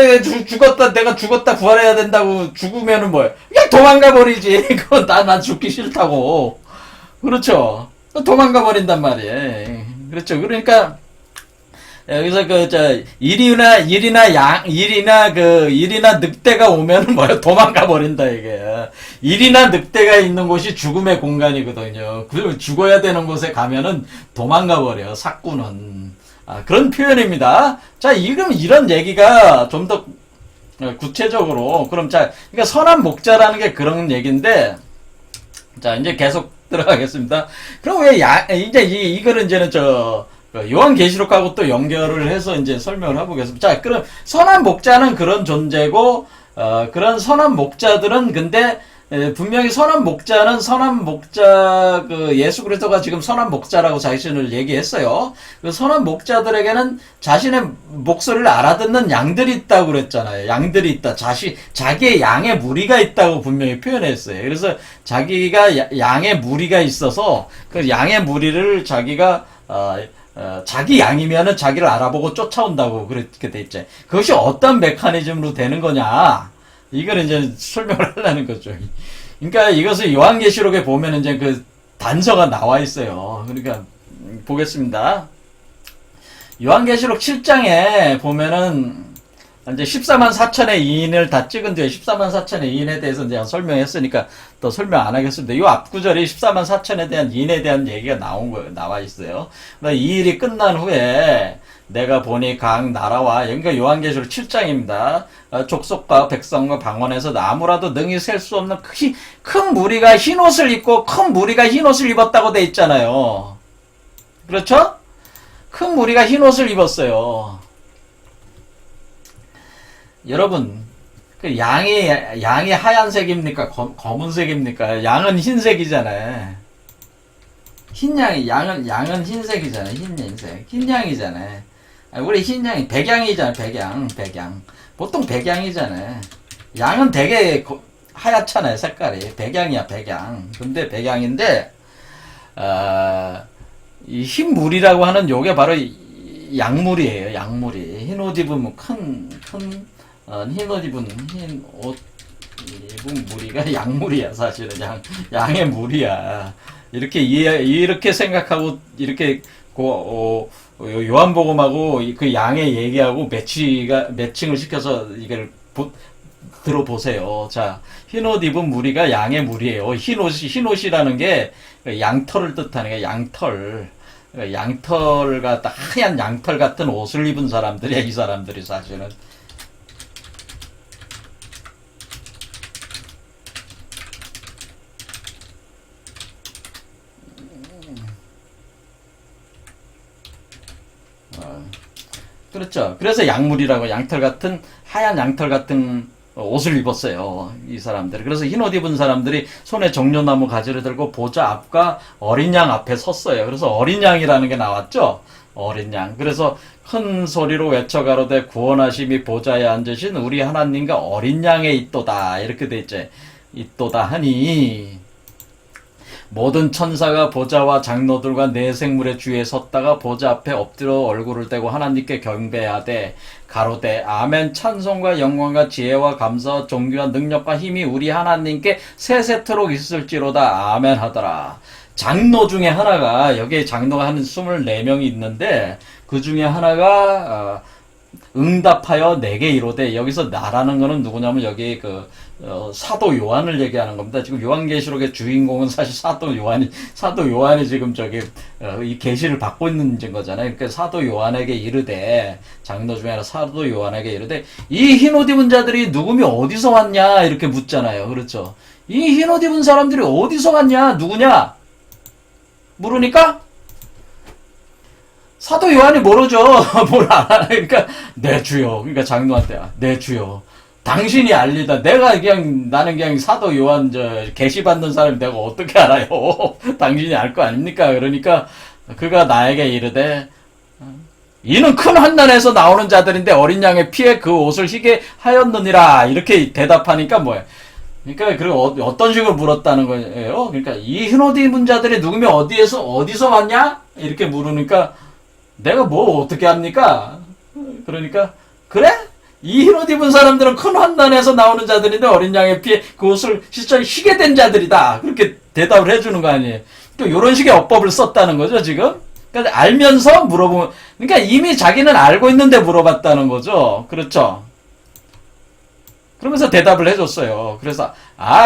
S1: 내가 죽었다 부활해야 된다고 죽으면은 뭐야? 그냥 도망가 버리지. 그건 나 죽기 싫다고. 그렇죠? 도망가 버린단 말이에요. 그렇죠? 그러니까 여기서 일이나 늑대가 오면은 뭐야? 도망가 버린다 이게. 일이나 늑대가 있는 곳이 죽음의 공간이거든요. 그 죽어야 되는 곳에 가면은 도망가 버려. 사꾸는. 그런 표현입니다. 자, 이런 얘기가 좀 더 구체적으로 그러니까 선한 목자라는 게 그런 얘기인데, 자, 이제 계속 들어가겠습니다. 그럼 이거는 이제는 요한계시록하고 또 연결을 해서 이제 설명을 해보겠습니다. 자, 그럼 선한 목자는 그런 존재고, 그런 선한 목자들은 근데 분명히 선한 목자 예수 그리스도가 지금 선한 목자라고 자신을 얘기했어요. 그 선한 목자들에게는 자신의 목소리를 알아듣는 양들이 있다고 그랬잖아요. 양들이 있다. 자기의 양의 무리가 있다고 분명히 표현했어요. 그래서 자기가 양의 무리가 있어서 그 양의 무리를 자기가 자기 양이면은 자기를 알아보고 쫓아온다고 그렇게 돼 있죠. 그것이 어떤 메커니즘으로 되는 거냐? 이걸 이제 설명을 하려는 거죠. 그러니까 이것을 요한계시록에 보면 이제 그 단서가 나와 있어요. 그러니까 보겠습니다. 요한계시록 7장에 보면은 이제 14만 4천의 이인을 다 찍은 뒤에 14만 4천의 이인에 대해서 이제 설명했으니까 또 설명 안 하겠습니다. 이 앞구절이 14만 4천에 대한 이인에 대한 얘기가 나와 있어요. 이 일이 끝난 후에 내가 보니 각 나라와, 그러니까 요한계시록 7장입니다. 족속과 백성과 방언에서 아무라도 능히 셀 수 없는 큰 무리가 흰 옷을 입고 큰 무리가 흰 옷을 입었다고 돼 있잖아요. 그렇죠? 큰 무리가 흰 옷을 입었어요. 여러분, 그 양이 하얀색입니까? 검은색입니까? 양은 흰색이잖아요. 양은 흰색이잖아요. 흰 양이잖아요. 우리 흰 양이 백양이잖아요. 백양. 보통 백양이잖아요. 양은 되게 하얗잖아요. 색깔이. 백양이야, 백양. 근데 백양인데, 이 흰 물이라고 하는 요게 바로 양물이에요. 양물이. 흰 옷 입은 흰 옷 입은 무리가 양물이야. 사실은 양의 무리야. 이렇게 생각하고 이렇게 요한복음하고 그 양의 얘기하고 매칭을 시켜서 이걸 들어보세요. 자, 흰옷 입은 무리가 양의 무리예요. 흰옷이라는 게 양털을 뜻하는 게 양털 하얀 양털 같은 옷을 입은 사람들이야. 이 사람들이 사실은. 그렇죠. 그래서 양물이라고 하얀 양털 같은 옷을 입었어요. 이 사람들. 그래서 흰 옷 입은 사람들이 손에 정료나무 가지를 들고 보좌 앞과 어린 양 앞에 섰어요. 그래서 어린 양이라는 게 나왔죠. 어린 양. 그래서 큰 소리로 외쳐 가로되 구원하심이 보좌에 앉으신 우리 하나님과 어린 양에 있도다. 이렇게 돼 있죠. 있도다 하니 모든 천사가 보좌와 장로들과 네 생물의 주위에 섰다가 보좌 앞에 엎드려 얼굴을 대고 하나님께 경배하되 가로되 아멘. 찬송과 영광과 지혜와 감사와 존귀와 능력과 힘이 우리 하나님께 세세토록 있을지로다. 아멘 하더라. 장로 중에 하나가, 여기에 장로가 한 24명이 있는데 그 중에 하나가 응답하여 내게 이르되, 여기서 나라는 거는 누구냐면 여기 사도 요한을 얘기하는 겁니다. 지금 요한계시록의 주인공은 사실 사도 요한이 지금 이 계시를 받고 있는 거잖아요. 그러니까 사도 요한에게 이르되, 장로 중에 하나 사도 요한에게 이르되, 이 흰옷 입은 자들이 누구며 어디서 왔냐 이렇게 묻잖아요. 그렇죠? 이 흰옷 입은 사람들이 어디서 왔냐, 누구냐 물으니까 사도 요한이 모르죠. 뭘 알아. 그러니까 내 주여. 그러니까 장로한테, 내 주여, 당신이 알리다. 나는 그냥 사도 요한 계시 받는 사람이 내가 어떻게 알아요? 당신이 알 거 아닙니까? 그러니까 그가 나에게 이르되, 이는 큰 환난에서 나오는 자들인데 어린 양의 피에 그 옷을 희게 하였느니라. 이렇게 대답하니까 뭐야? 그러니까 그리고 어떤 식으로 물었다는 거예요. 그러니까 이 흰옷 입은 자들이 누구며 어디서 왔냐? 이렇게 물으니까 내가 뭐 어떻게 합니까? 그러니까 그래? 이 흰옷 입은 사람들은 큰 환난에서 나오는 자들인데 어린 양의 피에 그 옷을 실제 희게 된 자들이다. 그렇게 대답을 해주는 거 아니에요. 또 이런 식의 어법을 썼다는 거죠, 지금. 그러니까 알면서 물어보면, 그러니까 이미 자기는 알고 있는데 물어봤다는 거죠. 그렇죠? 그러면서 대답을 해줬어요. 그래서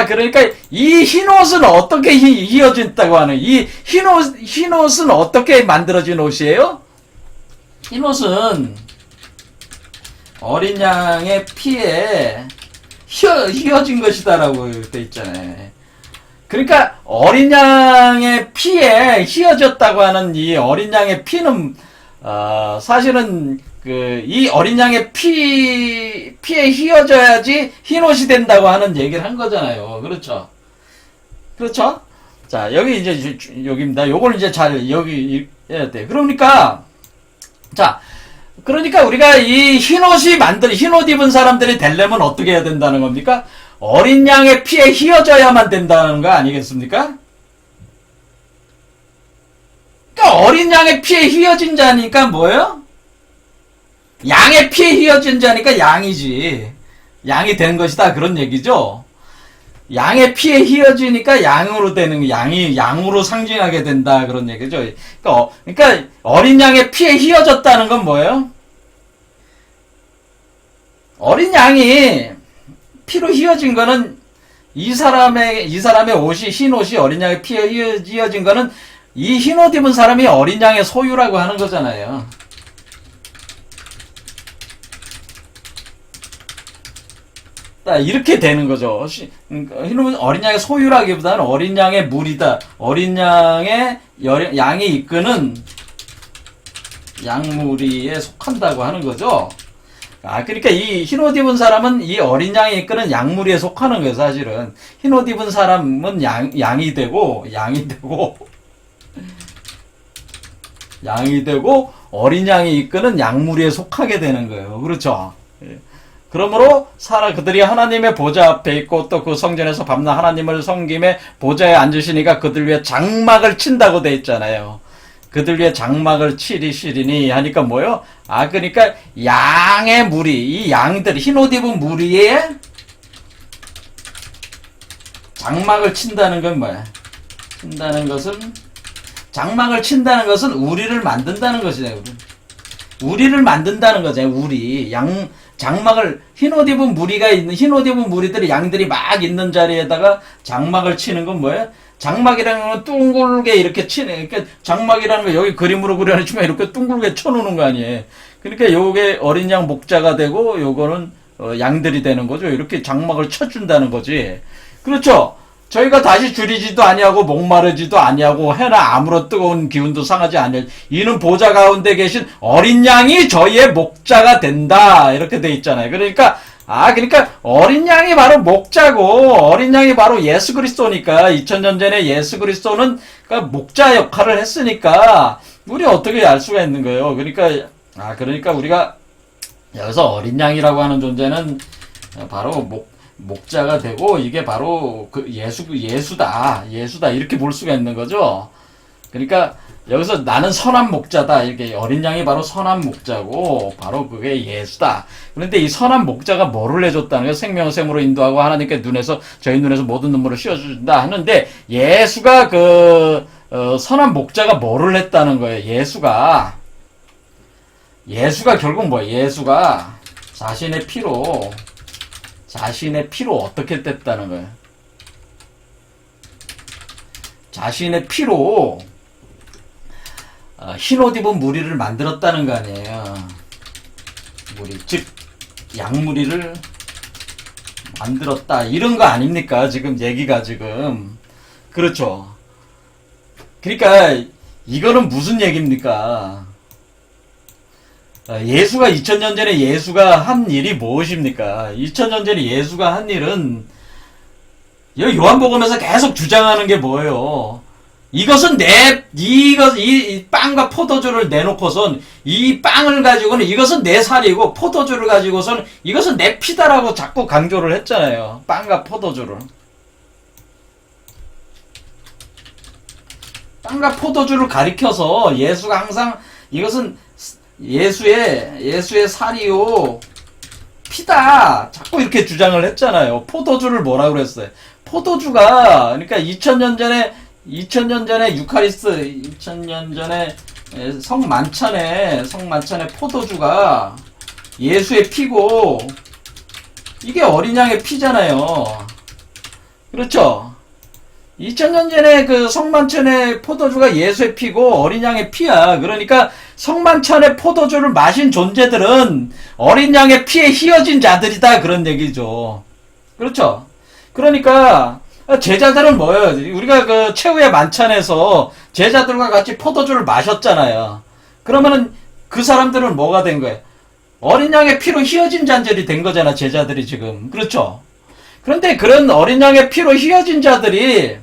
S1: 그러니까 이 흰옷은 어떻게 휘어진다고 하는, 이 흰옷은 어떻게 만들어진 옷이에요? 흰옷은 어린 양의 피에 휘어진 것이다라고 돼 있잖아요. 그러니까 어린 양의 피에 휘어졌다고 하는 이 어린 양의 피는 사실은 이 어린 양의 피에 휘어져야지 흰옷이 된다고 하는 얘기를 한 거잖아요. 그렇죠? 그렇죠? 자, 여기 이제 여기입니다. 요걸 이제 여기 해야 돼. 그러니까 우리가 이 흰옷 입은 사람들이 되려면 어떻게 해야 된다는 겁니까? 어린 양의 피에 휘어져야만 된다는 거 아니겠습니까? 그러니까 어린 양의 피에 휘어진 자니까 뭐예요? 양의 피에 휘어진 자니까 양이지. 양이 된 것이다. 그런 얘기죠. 양의 피에 휘어지니까 양으로 되는, 양으로 상징하게 된다. 그런 얘기죠. 그러니까 어린 양의 피에 휘어졌다는 건 뭐예요? 어린 양이 피로 휘어진 거는 이 사람의 옷이, 흰 옷이 어린 양의 피에 휘어진 거는 이 흰옷 입은 사람이 어린 양의 소유라고 하는 거잖아요. 이렇게 되는 거죠. 흰옷은 어린 양의 소유라기보다는 어린 양의 물이다. 어린 양이 이끄는 양무리에 속한다고 하는 거죠. 그러니까 이 흰옷 입은 사람은 이 어린 양이 이끄는 양무리에 속하는 거예요, 사실은. 흰옷 입은 사람은 양이 되고 어린 양이 이끄는 양무리에 속하게 되는 거예요. 그렇죠? 그러므로 그들이 하나님의 보좌 앞에 있고 또 그 성전에서 밤낮 하나님을 섬김에 보좌에 앉으시니까 그들 위에 장막을 친다고 돼 있잖아요. 그들 위에 장막을 치리시리니 하니까 뭐요? 그러니까 양의 무리, 이 양들, 흰옷 입은 무리에 장막을 친다는 건 뭐야? 장막을 친다는 것은 우리를 만든다는 것이네요. 우리를 만든다는 거잖아요. 장막을, 흰옷 입은 무리들이 양들이 막 있는 자리에다가 장막을 치는 건 뭐예요? 장막이라는 건 둥글게 이렇게 치네. 그러니까 장막이라는 거 여기 그림으로 그려놓지만 이렇게 둥글게 쳐놓는 거 아니에요. 그러니까 요게 어린 양 목자가 되고 요거는 양들이 되는 거죠. 이렇게 장막을 쳐준다는 거지. 그렇죠? 저희가 다시 줄이지도 아니하고 목마르지도 아니하고 해나 아무런 뜨거운 기운도 상하지 않을, 이는 보좌 가운데 계신 어린 양이 저희의 목자가 된다. 이렇게 돼 있잖아요. 그러니까 어린 양이 바로 목자고, 어린 양이 바로 예수 그리스도니까, 2000년 전에 예수 그리스도는 그러니까 목자 역할을 했으니까 우리 어떻게 알 수가 있는 거예요. 그러니까 우리가 여기서 어린 양이라고 하는 존재는 바로 목자가 되고 이게 바로 그 예수다 이렇게 볼 수가 있는 거죠. 그러니까 여기서 나는 선한 목자다 이렇게 어린 양이 바로 선한 목자고 바로 그게 예수다. 그런데 이 선한 목자가 뭐를 해줬다는 거예요? 생명의 샘으로 인도하고 하나님께 저희 눈에서 모든 눈물을 씌워준다 하는데 예수가 선한 목자가 뭐를 했다는 거예요? 예수가 결국 뭐예요? 예수가 자신의 피로 어떻게 됐다는 거예요? 자신의 피로 흰옷 입은 무리를 만들었다는 거 아니에요. 즉 양무리를 만들었다 이런 거 아닙니까? 지금 얘기가 지금 그렇죠. 그러니까 이거는 무슨 얘기입니까? 예수가 2000년 전에 예수가 한 일이 무엇입니까? 2000년 전에 예수가 한 일은 요한복음에서 계속 주장하는 게 뭐예요? 이것은 이 빵과 포도주를 내놓고선 이 빵을 가지고는 이것은 내 살이고 포도주를 가지고선 이것은 내 피다라고 자꾸 강조를 했잖아요. 빵과 포도주를. 빵과 포도주를 가리켜서 예수가 항상 이것은 예수의 살이요 피다 자꾸 이렇게 주장을 했잖아요. 포도주를 뭐라 그랬어요? 포도주가 그러니까 2000년 전에 유카리스트 2000년 전에 성만찬의 포도주가 예수의 피고 이게 어린 양의 피잖아요. 그렇죠? 2000년 전에 그 성만찬의 포도주가 예수의 피고 어린 양의 피야. 그러니까 성만찬의 포도주를 마신 존재들은 어린 양의 피에 휘어진 자들이다 그런 얘기죠. 그렇죠? 그러니까 제자들은 뭐예요? 우리가 그 최후의 만찬에서 제자들과 같이 포도주를 마셨잖아요. 그러면은 그 사람들은 뭐가 된 거예요? 어린 양의 피로 휘어진 잔들이 된 거잖아, 제자들이 지금. 그렇죠? 그런데 그런 어린 양의 피로 휘어진 자들이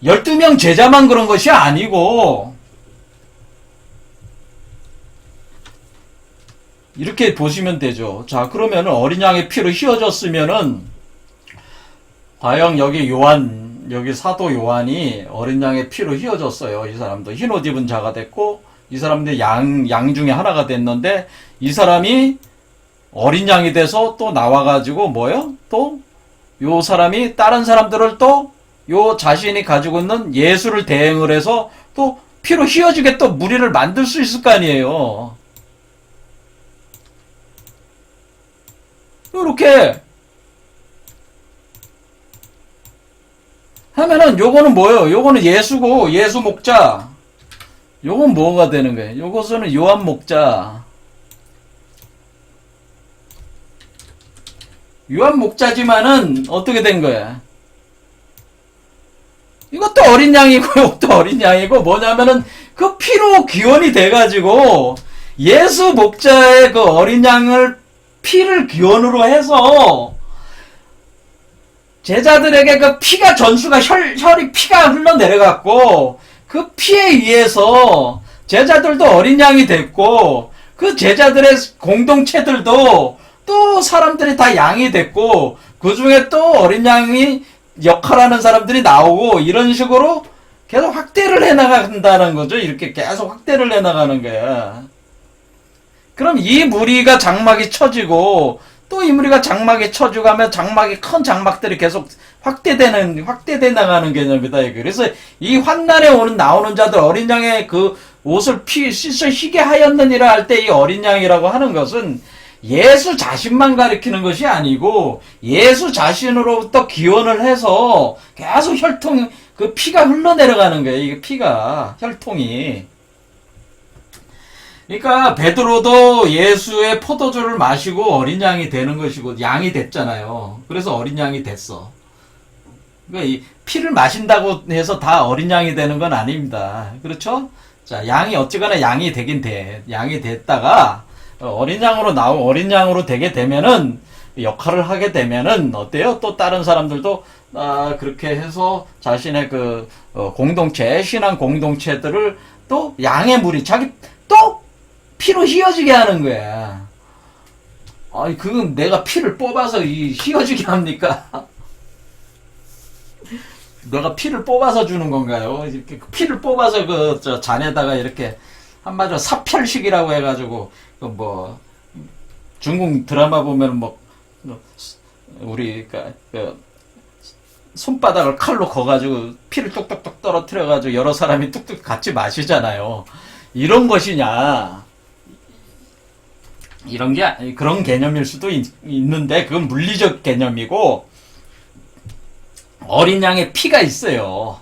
S1: 12명 제자만 그런 것이 아니고 이렇게 보시면 되죠. 자, 그러면은 어린 양의 피로 휘어졌으면은 과연 여기 사도 요한이 어린 양의 피로 휘어졌어요. 이 사람도 흰옷 입은 자가 됐고 이 사람들 양 중에 하나가 됐는데 이 사람이 어린 양이 돼서 또 나와가지고 뭐요? 또 요 사람이 다른 사람들을 또 요 자신이 가지고 있는 예수를 대행을 해서 또 피로 휘어지게 또 무리를 만들 수 있을 거 아니에요. 이렇게 하면은 요거는 뭐예요? 요거는 예수고 예수 목자. 요건 뭐가 되는 거예요? 요것은 요한 목자. 요한 목자지만은 어떻게 된 거야? 이것도 어린 양이고 이것도 어린 양이고 뭐냐면은 그 피로 기원이 돼가지고 예수 목자의 그 어린 양을 피를 기원으로 해서 제자들에게 그 피가 전수가 혈이 피가 흘러내려갔고 그 피에 의해서 제자들도 어린 양이 됐고 그 제자들의 공동체들도 또 사람들이 다 양이 됐고 그 중에 또 어린 양이 역할하는 사람들이 나오고 이런 식으로 계속 확대를 해나간다는 거죠. 이렇게 계속 확대를 해나가는 거야. 그럼 이 무리가 장막이 쳐지고 또 이 무리가 장막이 쳐지고 하면 장막이 큰 장막들이 계속 확대돼 나가는 개념이다. 그래서 이 환난에 나오는 자들 어린 양의 그 옷을 씻어 희게 하였느니라 할 때 이 어린 양이라고 하는 것은 예수 자신만 가리키는 것이 아니고 예수 자신으로부터 기원을 해서 계속 그 피가 흘러내려가는 거예요. 이게 피가 혈통이. 그러니까 베드로도 예수의 포도주를 마시고 어린 양이 되는 것이고 양이 됐잖아요. 그래서 어린 양이 됐어. 그러니까 이 피를 마신다고 해서 다 어린 양이 되는 건 아닙니다. 그렇죠? 자, 양이 어찌거나 양이 되긴 돼. 양이 됐다가 어린 양으로 되게 되면은 역할을 하게 되면은 어때요? 또 다른 사람들도 그렇게 해서 자신의 그 공동체, 신앙 공동체들을 또 양의 무리, 자기 또 피로 휘어지게 하는 거야. 아니, 그건 내가 피를 뽑아서 휘어지게 합니까? 내가 피를 뽑아서 주는 건가요? 이렇게 피를 뽑아서 잔에다가 이렇게 한마디로 사펼식이라고 해가지고, 중국 드라마 보면 우리, 손바닥을 칼로 거가지고 피를 뚝뚝뚝 떨어뜨려가지고 여러 사람이 뚝뚝 같이 마시잖아요. 이런 것이냐? 그런 개념일 수도 있는데, 그건 물리적 개념이고, 어린 양의 피가 있어요.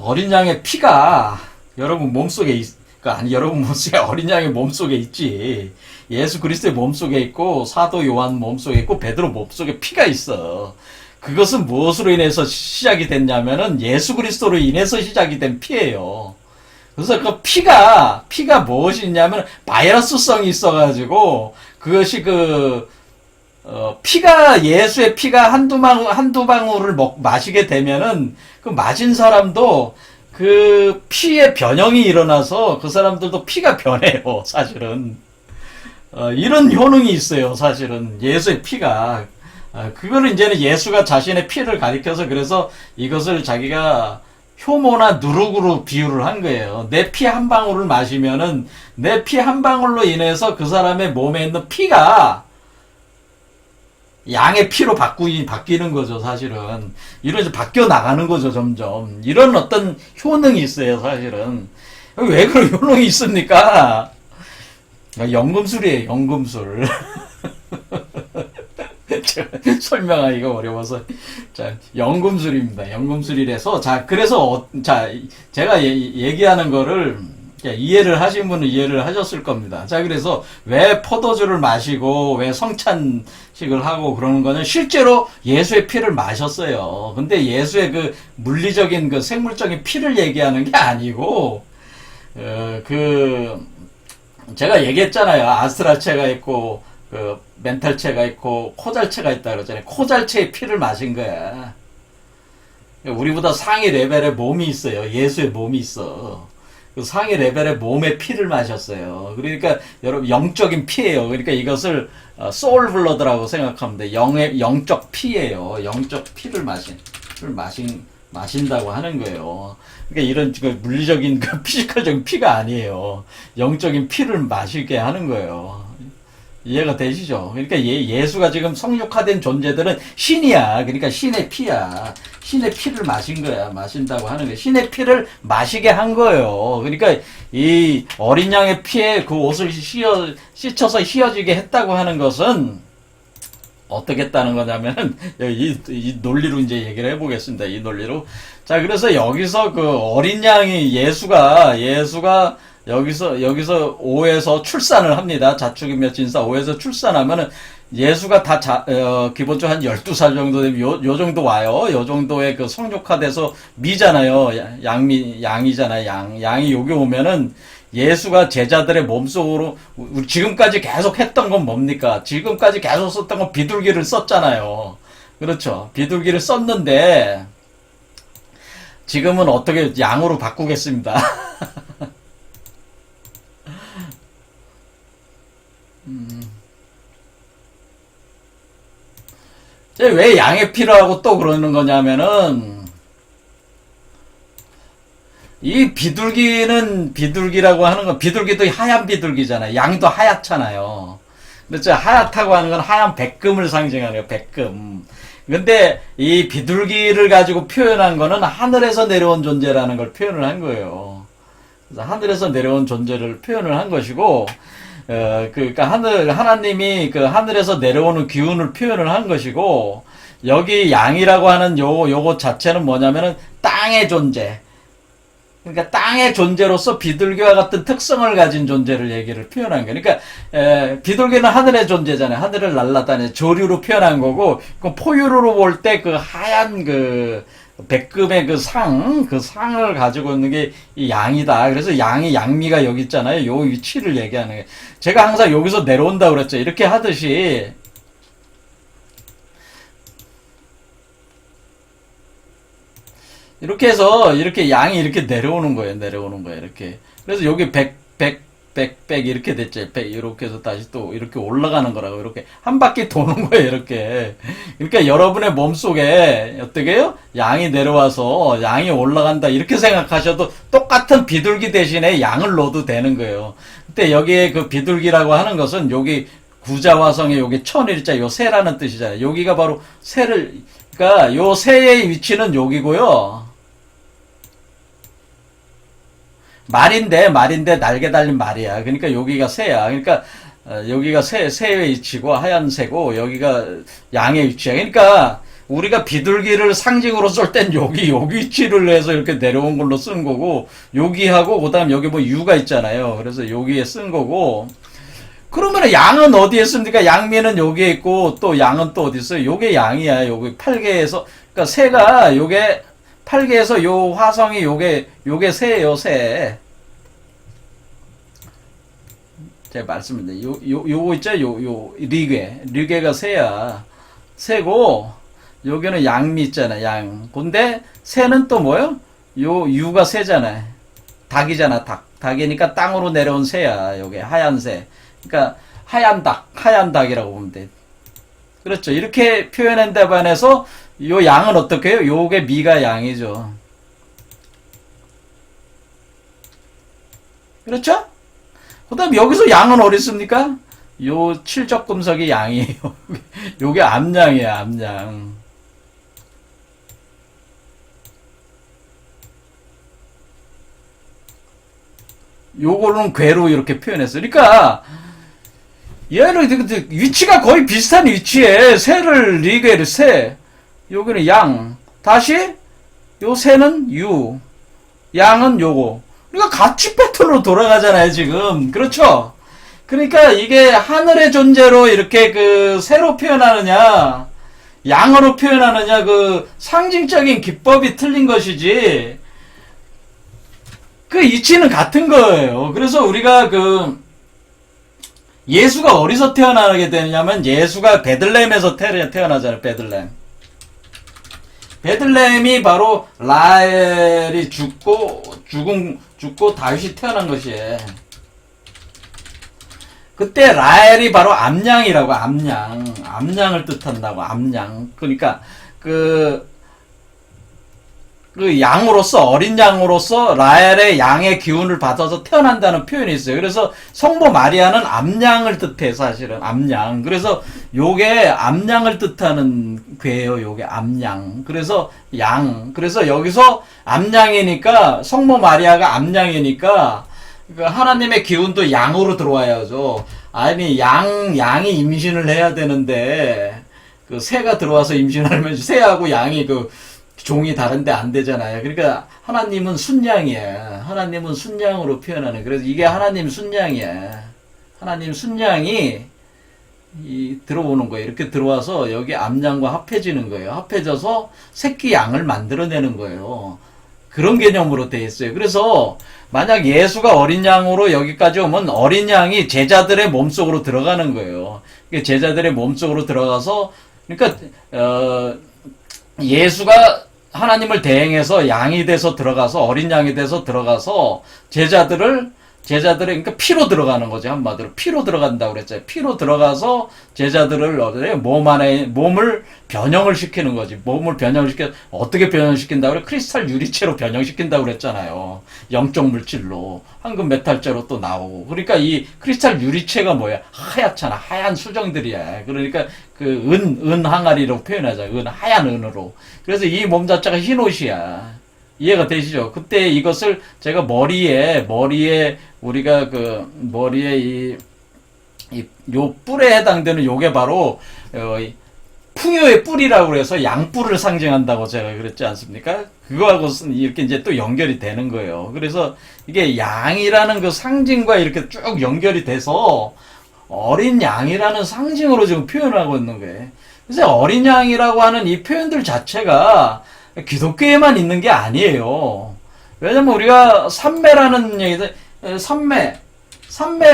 S1: 어린 양의 피가 여러분 몸속에 여러분 몸속에 어린 양의 몸속에 있지. 예수 그리스도의 몸속에 있고, 사도 요한 몸속에 있고, 베드로 몸속에 피가 있어. 그것은 무엇으로 인해서 시작이 됐냐면은 예수 그리스도로 인해서 시작이 된 피예요. 그래서 그 피가 무엇이 있냐면 바이러스성이 있어가지고, 그것이 예수의 피가 한두 방울을 마시게 되면은, 그 마신 사람도 그 피의 변형이 일어나서 그 사람들도 피가 변해요, 사실은. 이런 효능이 있어요, 사실은. 예수의 피가. 그거를 이제는 예수가 자신의 피를 가리켜서, 그래서 이것을 자기가 효모나 누룩으로 비유를 한 거예요. 내 피 한 방울을 마시면은 내 피 한 방울로 인해서 그 사람의 몸에 있는 피가 양의 피로 바뀌는 거죠, 사실은. 이러면서 바뀌어 나가는 거죠, 점점. 이런 어떤 효능이 있어요, 사실은. 왜 그런 효능이 있습니까? 연금술이에요, 연금술. 설명하기가 어려워서. 자, 연금술입니다. 연금술이라서. 자, 그래서, 제가 얘기하는 거를, 이해를 하신 분은 이해를 하셨을 겁니다. 자, 그래서 왜 포도주를 마시고 왜 성찬식을 하고 그러는 거는 실제로 예수의 피를 마셨어요. 근데 예수의 그 물리적인 그 생물적인 피를 얘기하는 게 아니고, 제가 얘기했잖아요. 아스트라체가 있고, 멘탈체가 있고, 코잘체가 있다 그러잖아요. 코잘체의 피를 마신 거야. 우리보다 상위 레벨의 몸이 있어요. 예수의 몸이 있어. 그 상위 레벨의 몸의 피를 마셨어요. 그러니까 여러분 영적인 피예요. 그러니까 이것을 소울 블러드라고 생각하면 돼. 영적 피예요. 영적 피를 마신다고 하는 거예요. 그러니까 이런 물리적인 피지컬적인 피가 아니에요. 영적인 피를 마시게 하는 거예요. 이해가 되시죠? 그러니까 예수가 지금 성육화된 존재들은 신이야. 그러니까 신의 피야. 신의 피를 마신 거야. 마신다고 하는 거야. 신의 피를 마시게 한 거예요. 그러니까 이 어린 양의 피에 그 옷을 씻어서 휘어지게 했다고 하는 것은 어떻게 했다는 거냐면은 이 논리로 이제 얘기를 해보겠습니다. 이 논리로. 자, 그래서 여기서 그 어린 양이 예수가 여기서 5에서 출산을 합니다. 자축이며 진사 5에서 출산하면은 예수가 기본적으로 한 12살 정도 되면 요 정도 와요. 요 정도의 그 성육화돼서 미잖아요. 양이잖아요. 양이 여기 오면은 예수가 제자들의 몸속으로 지금까지 계속 했던 건 뭡니까? 지금까지 계속 썼던 건 비둘기를 썼잖아요. 그렇죠. 비둘기를 썼는데 지금은 어떻게 양으로 바꾸겠습니다. 왜 양의 피를 하고 또 그러는 거냐면은, 이 비둘기라고 하는 건, 비둘기도 하얀 비둘기잖아요. 양도 하얗잖아요. 그렇죠. 하얗다고 하는 건 하얀 백금을 상징하네요. 백금. 근데 이 비둘기를 가지고 표현한 거는 하늘에서 내려온 존재라는 걸 표현을 한 거예요. 그래서 하늘에서 내려온 존재를 표현을 한 것이고, 그러니까 하나님이 그 하늘에서 내려오는 기운을 표현을 한 것이고, 여기 양이라고 하는 요것 자체는 뭐냐면은 땅의 존재. 그러니까 땅의 존재로서 비둘기와 같은 특성을 가진 존재를 얘기를 표현한 거예요. 그러니까, 비둘기는 하늘의 존재잖아요. 하늘을 날아다니 조류로 표현한 거고, 그 포유류로 볼 때 그 하얀 백금의 그 상을 가지고 있는 게 이 양이다. 그래서 양미가 여기 있잖아요. 요 위치를 얘기하는 거예요. 제가 항상 여기서 내려온다 그랬죠. 이렇게 하듯이, 이렇게 해서, 이렇게 양이 이렇게 내려오는 거예요. 이렇게. 그래서 여기 백 이렇게 됐죠. 백 이렇게 해서 다시 또 이렇게 올라가는 거라고. 이렇게 한 바퀴 도는 거예요. 이렇게. 그러니까 여러분의 몸속에 어떻게 해요? 양이 내려와서 양이 올라간다 이렇게 생각하셔도 똑같은 비둘기 대신에 양을 넣어도 되는 거예요. 근데 여기에 그 비둘기라고 하는 것은 여기 구자화성의 여기 천일자 요 새라는 뜻이잖아요. 여기가 바로 새를, 그러니까 요 새의 위치는 여기고요. 말인데 날개 달린 말이야. 그러니까 여기가 새야. 그러니까 여기가 새의 위치고 하얀 새고 여기가 양의 위치야. 그러니까 우리가 비둘기를 상징으로 쓸 땐 여기 위치를 해서 이렇게 내려온 걸로 쓴 거고, 여기하고 그다음 여기 뭐 유가 있잖아요. 그래서 여기에 쓴 거고. 그러면 양은 어디에 있습니까? 양미는 여기에 있고 또 양은 또 어디 있어요? 요게 양이야. 여기 팔개에서, 그러니까 새가 요게 팔개에서 요 화성이 요게 새예요. 새. 제가 말씀드렸는데 요거 있죠? 리괴가 새야. 새고 여기는 양미 있잖아. 양. 근데 새는 또 뭐요? 요 유가 새잖아. 닭이잖아. 닭이니까 땅으로 내려온 새야. 요게 하얀 새. 그러니까 하얀 닭이라고 보면 돼. 그렇죠. 이렇게 표현한 데 반해서 요 양은 어떻게 해요? 요게 미가 양이죠. 그렇죠? 그 다음 여기서 양은 어디 있습니까? 요 칠적금속이 양이에요. 요게 암양이야, 암양. 요거는 괴로 이렇게 표현했어요. 그러니까 얘는 위치가 거의 비슷한 위치에 새를 리괴를 새, 여기는 양, 다시 요 새는 유, 양은 요거. 그러니까 같이 패턴으로 돌아가잖아요 지금. 그렇죠? 그러니까 이게 하늘의 존재로 이렇게 그 새로 표현하느냐 양으로 표현하느냐 그 상징적인 기법이 틀린 것이지 그 이치는 같은 거예요. 그래서 우리가 그 예수가 어디서 태어나게 되냐면 예수가 베들레헴에서 태어나잖아요. 베들레헴이 바로 라헬이 죽고 다윗이 태어난 것이에요. 그때 라헬이 바로 암양이라고. 암양을 뜻한다고. 암양. 그러니까 그 양으로서, 어린 양으로서 라헬의 양의 기운을 받아서 태어난다는 표현이 있어요. 그래서 성모 마리아는 암양을 뜻해, 사실은. 암양. 그래서 요게 암양을 뜻하는 괴예요. 요게 암양. 그래서 양. 그래서 여기서 암양이니까, 성모 마리아가 암양이니까, 하나님의 기운도 양으로 들어와야죠. 아니, 양이 임신을 해야 되는데, 그 새가 들어와서 임신하면 새하고 양이 종이 다른데 안 되잖아요. 그러니까 하나님은 순양이야. 하나님은 순양으로 표현하는. 그래서 이게 하나님 순양이야. 하나님 순양이 들어오는 거예요. 이렇게 들어와서 여기 암양과 합해지는 거예요. 합해져서 새끼 양을 만들어내는 거예요. 그런 개념으로 돼 있어요. 그래서 만약 예수가 어린 양으로 여기까지 오면 어린 양이 제자들의 몸속으로 들어가는 거예요. 제자들의 몸속으로 들어가서, 그러니까 예수가 하나님을 대행해서 양이 돼서 들어가서, 어린 양이 돼서 들어가서 제자들을 그러니까 피로 들어가는 거죠. 한마디로 피로 들어간다고 그랬잖아요. 피로 들어가서 제자들을 몸을 변형을 시키는 거지. 몸을 변형을 시켜, 어떻게 변형시킨다고 그래? 크리스탈 유리체로 변형시킨다고 그랬잖아요. 영적 물질로. 황금 메탈재로 또 나오고. 그러니까 이 크리스탈 유리체가 뭐야? 하얗잖아. 하얀 수정들이야. 그러니까 은 항아리로 표현하자. 하얀 은으로. 그래서 이 몸 자체가 흰 옷이야. 이해가 되시죠? 그때 이것을 제가 머리에 우리가 머리에 요 뿔에 해당되는 요게 바로 풍요의 뿔이라고 그래서 양뿔을 상징한다고 제가 그랬지 않습니까? 그거하고 이렇게 이제 또 연결이 되는 거예요. 그래서 이게 양이라는 그 상징과 이렇게 쭉 연결이 돼서 어린 양이라는 상징으로 지금 표현하고 있는 거예요. 그래서 어린 양이라고 하는 이 표현들 자체가 기독교에만 있는 게 아니에요. 왜냐면 우리가 삼매라는 얘기도, 삼매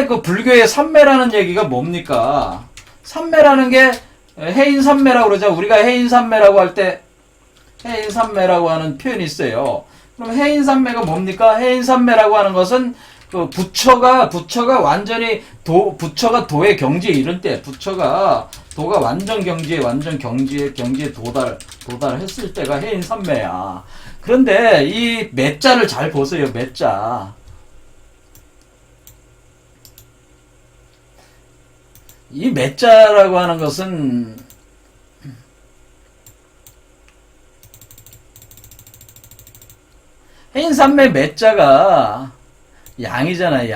S1: 그 불교의 삼매라는 얘기가 뭡니까? 삼매라는 게 해인삼매라고 그러죠. 우리가 해인삼매라고 할 때 해인삼매라고 하는 표현이 있어요. 그럼 해인삼매가 뭡니까? 해인삼매라고 하는 것은 그 부처가 완전히 부처가 도의 경지에 이를 때, 도가 완전 경지에 도달했을 때가 해인산매야. 그런데 이 매자를 잘 보세요. 매자. 이 매자라고 하는 것은 해인산매 매자가 양이잖아.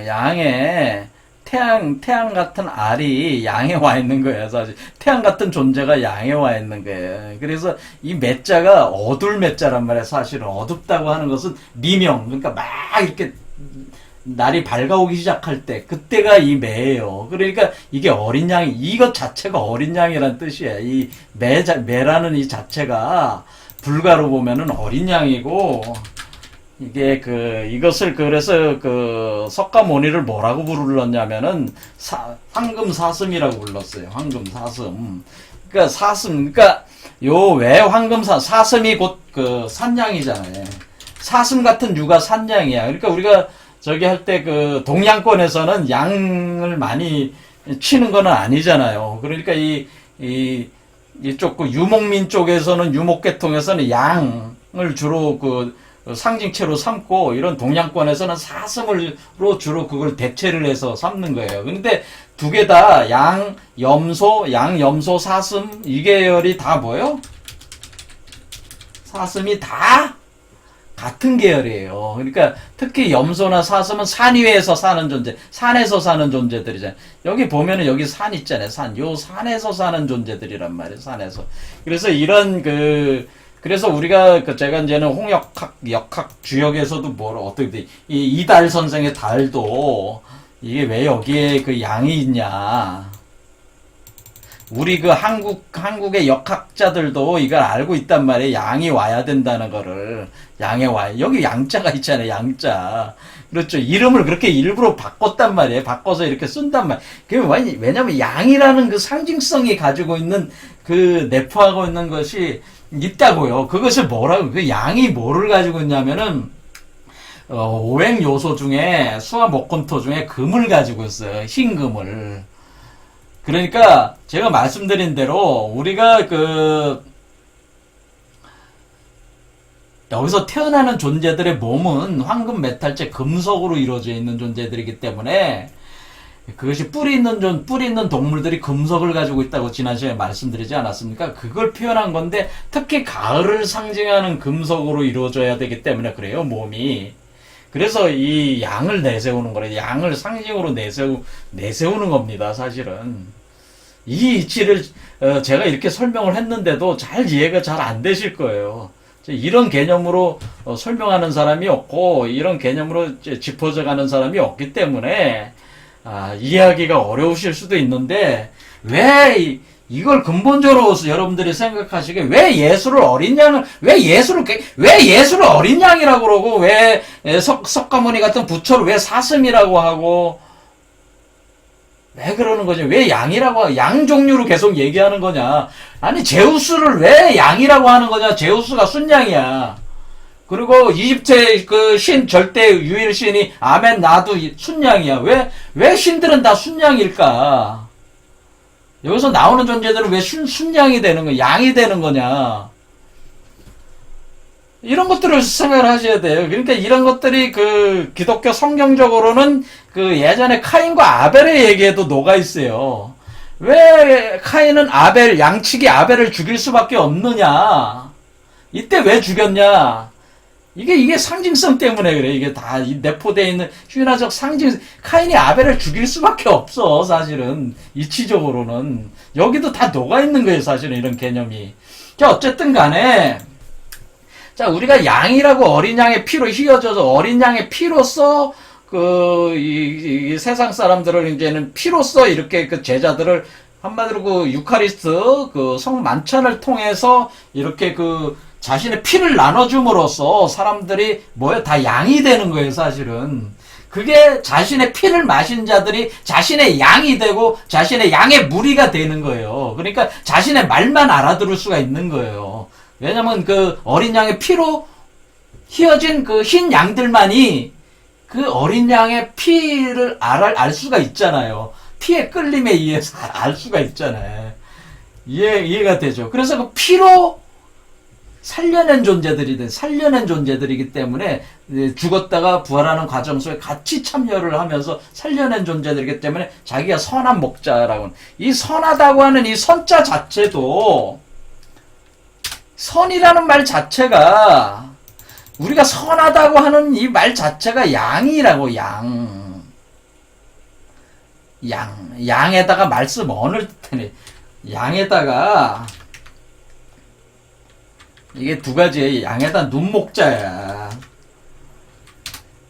S1: 양에 태양 같은 알이 양에 와 있는 거야. 사실 태양 같은 존재가 양에 와 있는 거예요. 그래서 이 매자가 어둘 매자란 말이야. 사실은 어둡다고 하는 것은 미명, 그러니까 막 이렇게 날이 밝아오기 시작할 때, 그때가 이 매예요. 그러니까 이게 어린 양이, 이것 자체가 어린 양이란 뜻이야. 이 매라는 이 자체가 불가로 보면은 어린 양이고, 이게 이것을 그래서 석가모니를 뭐라고 부르렀냐면은 황금사슴이라고 불렀어요. 황금사슴. 그러니까 그러니까 왜 사슴이 곧 산양이잖아요. 사슴 같은 유가 산양이야. 그러니까 우리가 저기 할 때 동양권에서는 양을 많이 치는 거는 아니잖아요. 그러니까 이쪽 유목민 쪽에서는 유목계통에서는 양을 주로 상징체로 삼고, 이런 동양권에서는 사슴으로 주로 그걸 대체를 해서 삼는 거예요. 근데 두 개 다 양, 염소, 사슴, 이 계열이 다 뭐예요? 사슴이 다 같은 계열이에요. 그러니까 특히 염소나 사슴은 산 위에서 사는 존재, 산에서 사는 존재들이잖아요. 여기 보면은 여기 산 있잖아요. 요 산에서 사는 존재들이란 말이에요. 산에서. 그래서 그래서 우리가 제가 이제는 역학 주역에서도 어떻게 돼? 이달 선생의 달도 이게 왜 여기에 양이 있냐? 우리 한국의 역학자들도 이걸 알고 있단 말이에요. 양이 와야 된다는 거를. 여기 양자가 있잖아요. 양자. 그렇죠. 이름을 그렇게 일부러 바꿨단 말이에요. 바꿔서 이렇게 쓴단 말이에요. 왜냐면 양이라는 상징성이 가지고 있는 내포하고 있는 것이 있다고요. 그것을 양이 뭐를 가지고 있냐면은, 오행 요소 중에, 수화 목금토 중에 금을 가지고 있어요. 흰 금을. 그러니까, 제가 말씀드린 대로, 우리가 여기서 태어나는 존재들의 몸은 황금, 메탈재, 금속으로 이루어져 있는 존재들이기 때문에, 그것이 뿌리 있는 동물들이 금속을 가지고 있다고 지난 시간에 말씀드리지 않았습니까? 그걸 표현한 건데, 특히 가을을 상징하는 금속으로 이루어져야 되기 때문에 그래요, 몸이. 그래서 이 양을 내세우는 거래요. 양을 상징으로 내세우는 겁니다, 사실은. 이 이치를, 제가 이렇게 설명을 했는데도 잘 이해가 잘 안 되실 거예요. 이런 개념으로 설명하는 사람이 없고, 이런 개념으로 짚어져 가는 사람이 없기 때문에, 이해하기가 어려우실 수도 있는데, 왜 이걸 근본적으로 여러분들이 생각하시기에 왜 예수를 어린 양이라고 그러고, 왜 석가모니 같은 부처를 왜 사슴이라고 하고, 왜 그러는 거지? 왜 양이라고, 양 종류로 계속 얘기하는 거냐? 아니, 제우스를 왜 양이라고 하는 거냐? 제우스가 순양이야. 그리고 이집트의 절대 유일 신이 아멘 나도 순양이야. 왜 신들은 다 순양일까? 여기서 나오는 존재들은 왜 순양이 되는 거야? 양이 되는 거냐? 이런 것들을 생각을 하셔야 돼요. 그러니까 이런 것들이 기독교 성경적으로는 예전에 카인과 아벨의 얘기에도 녹아 있어요. 왜 카인은 양치기 아벨을 죽일 수밖에 없느냐? 이때 왜 죽였냐? 이게 상징성 때문에 그래. 이게 다 내포되어 있는 휘나적 카인이 아벨을 죽일 수밖에 없어, 사실은. 이치적으로는. 여기도 다 녹아있는 거예요, 사실은, 이런 개념이. 자, 어쨌든 간에, 자, 우리가 양이라고 어린 양의 피로 휘어져서 어린 양의 피로써, 이 세상 사람들을 이제는 피로써 이렇게 제자들을 한마디로 유카리스트, 성만찬을 통해서 이렇게 자신의 피를 나눠줌으로써 사람들이 다 양이 되는 거예요, 사실은. 그게 자신의 피를 마신 자들이 자신의 양이 되고 자신의 양의 무리가 되는 거예요. 그러니까 자신의 말만 알아들을 수가 있는 거예요. 왜냐면 어린 양의 피로 휘어진 흰 양들만이 그 어린 양의 피를 알 수가 있잖아요. 피의 끌림에 의해서 알 수가 있잖아요. 이해가 되죠. 그래서 그 피로 살려낸 존재들이기 때문에 죽었다가 부활하는 과정 속에 같이 참여를 하면서 살려낸 존재들이기 때문에 자기가 선한 목자라고 하는, 이 선하다고 하는 이 선자 자체도, 선이라는 말 자체가, 우리가 선하다고 하는 이 말 자체가 양이라고. 양에다가 말씀 언을 뜻하네. 양에다가, 이게 두 가지예요. 양에다 눈목자야.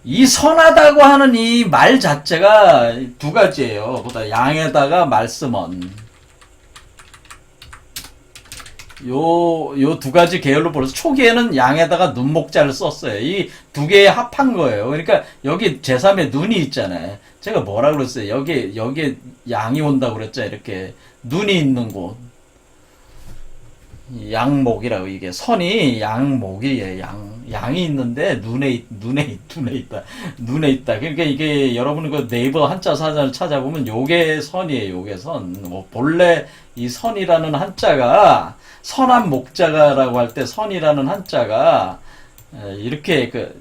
S1: 이 선하다고 하는 이 말 자체가 두 가지예요. 보다 양에다가 말씀언. 요 두 가지 계열로 벌어서 초기에는 양에다가 눈목자를 썼어요. 이 두 개에 합한 거예요. 그러니까 여기 제3의 눈이 있잖아요. 제가 뭐라 그랬어요? 여기 양이 온다고 그랬죠. 이렇게 눈이 있는 곳. 양목이라고. 이게 선이 양목이에요. 양이 있는데 눈에 있다. 그러니까 이게 여러분 그 네이버 한자 사전을 찾아보면 요게 선이에요. 요게 선. 본래 이 선이라는 한자가, 선한 목자가라고 할 때 선이라는 한자가 이렇게 그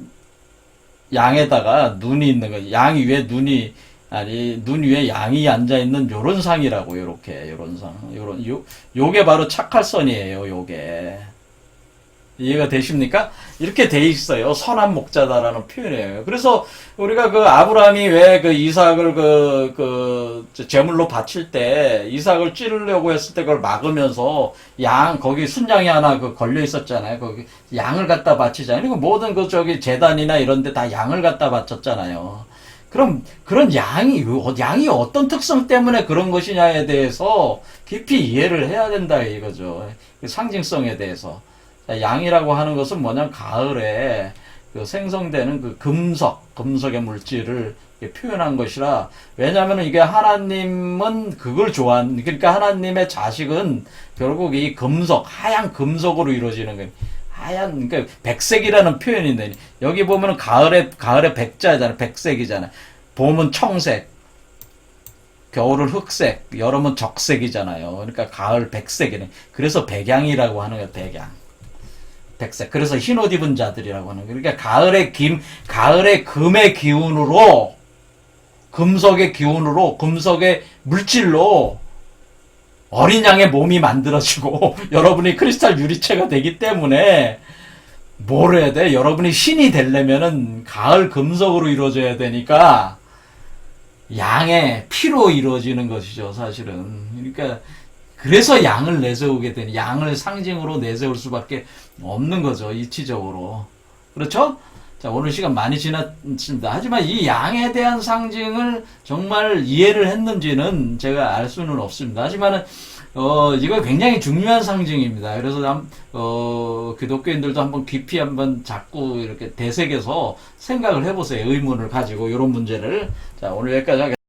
S1: 양에다가 눈이 있는 거, 양 위에 눈이, 아니 눈 위에 양이 앉아 있는 요런 상이라고. 요런 상, 요게 바로 착할선이에요. 요게 이해가 되십니까? 이렇게 돼 있어요. 선한 목자다라는 표현이에요. 그래서 우리가 그 아브라함이 왜 그 이삭을 제물로 바칠 때 이삭을 찌르려고 했을 때 그걸 막으면서 거기 순양이 하나 걸려 있었잖아요. 거기 양을 갖다 바치잖아요. 그리고 모든 제단이나 이런 데 다 양을 갖다 바쳤잖아요. 그럼 그런 양이 어떤 특성 때문에 그런 것이냐에 대해서 깊이 이해를 해야 된다 이거죠. 상징성에 대해서. 양이라고 하는 것은 뭐냐면 가을에 생성되는 그 금속의 물질을 표현한 것이라. 왜냐하면 이게 하나님은 그걸 그러니까 하나님의 자식은 결국 이 하얀 금속으로 이루어지는 거예요. 그러니까 백색이라는 표현인데, 여기 보면은 가을에 백자잖아요. 백색이잖아요. 봄은 청색, 겨울은 흑색, 여름은 적색이잖아요. 그러니까 가을 백색이네. 그래서 백양이라고 하는 거예요. 백색. 그래서 흰 옷 입은 자들이라고 하는 거예요. 그러니까 가을의 금의 기운으로, 금속의 기운으로, 금속의 물질로 어린 양의 몸이 만들어지고 여러분이 크리스탈 유리체가 되기 때문에 뭘 해야 돼? 여러분이 신이 되려면은 가을 금속으로 이루어져야 되니까 양의 피로 이루어지는 것이죠, 사실은. 그러니까 그래서 양을 내세우게 되니, 양을 상징으로 내세울 수밖에 없는 거죠, 이치적으로. 그렇죠? 자, 오늘 시간 많이 지났습니다. 하지만 이 양에 대한 상징을 정말 이해를 했는지는 제가 알 수는 없습니다. 하지만은 이거 굉장히 중요한 상징입니다. 그래서 기독교인들도 한번 깊이 한번 자꾸 이렇게 되새겨서 생각을 해보세요. 의문을 가지고 이런 문제를. 자, 오늘 여기까지 하겠습니다.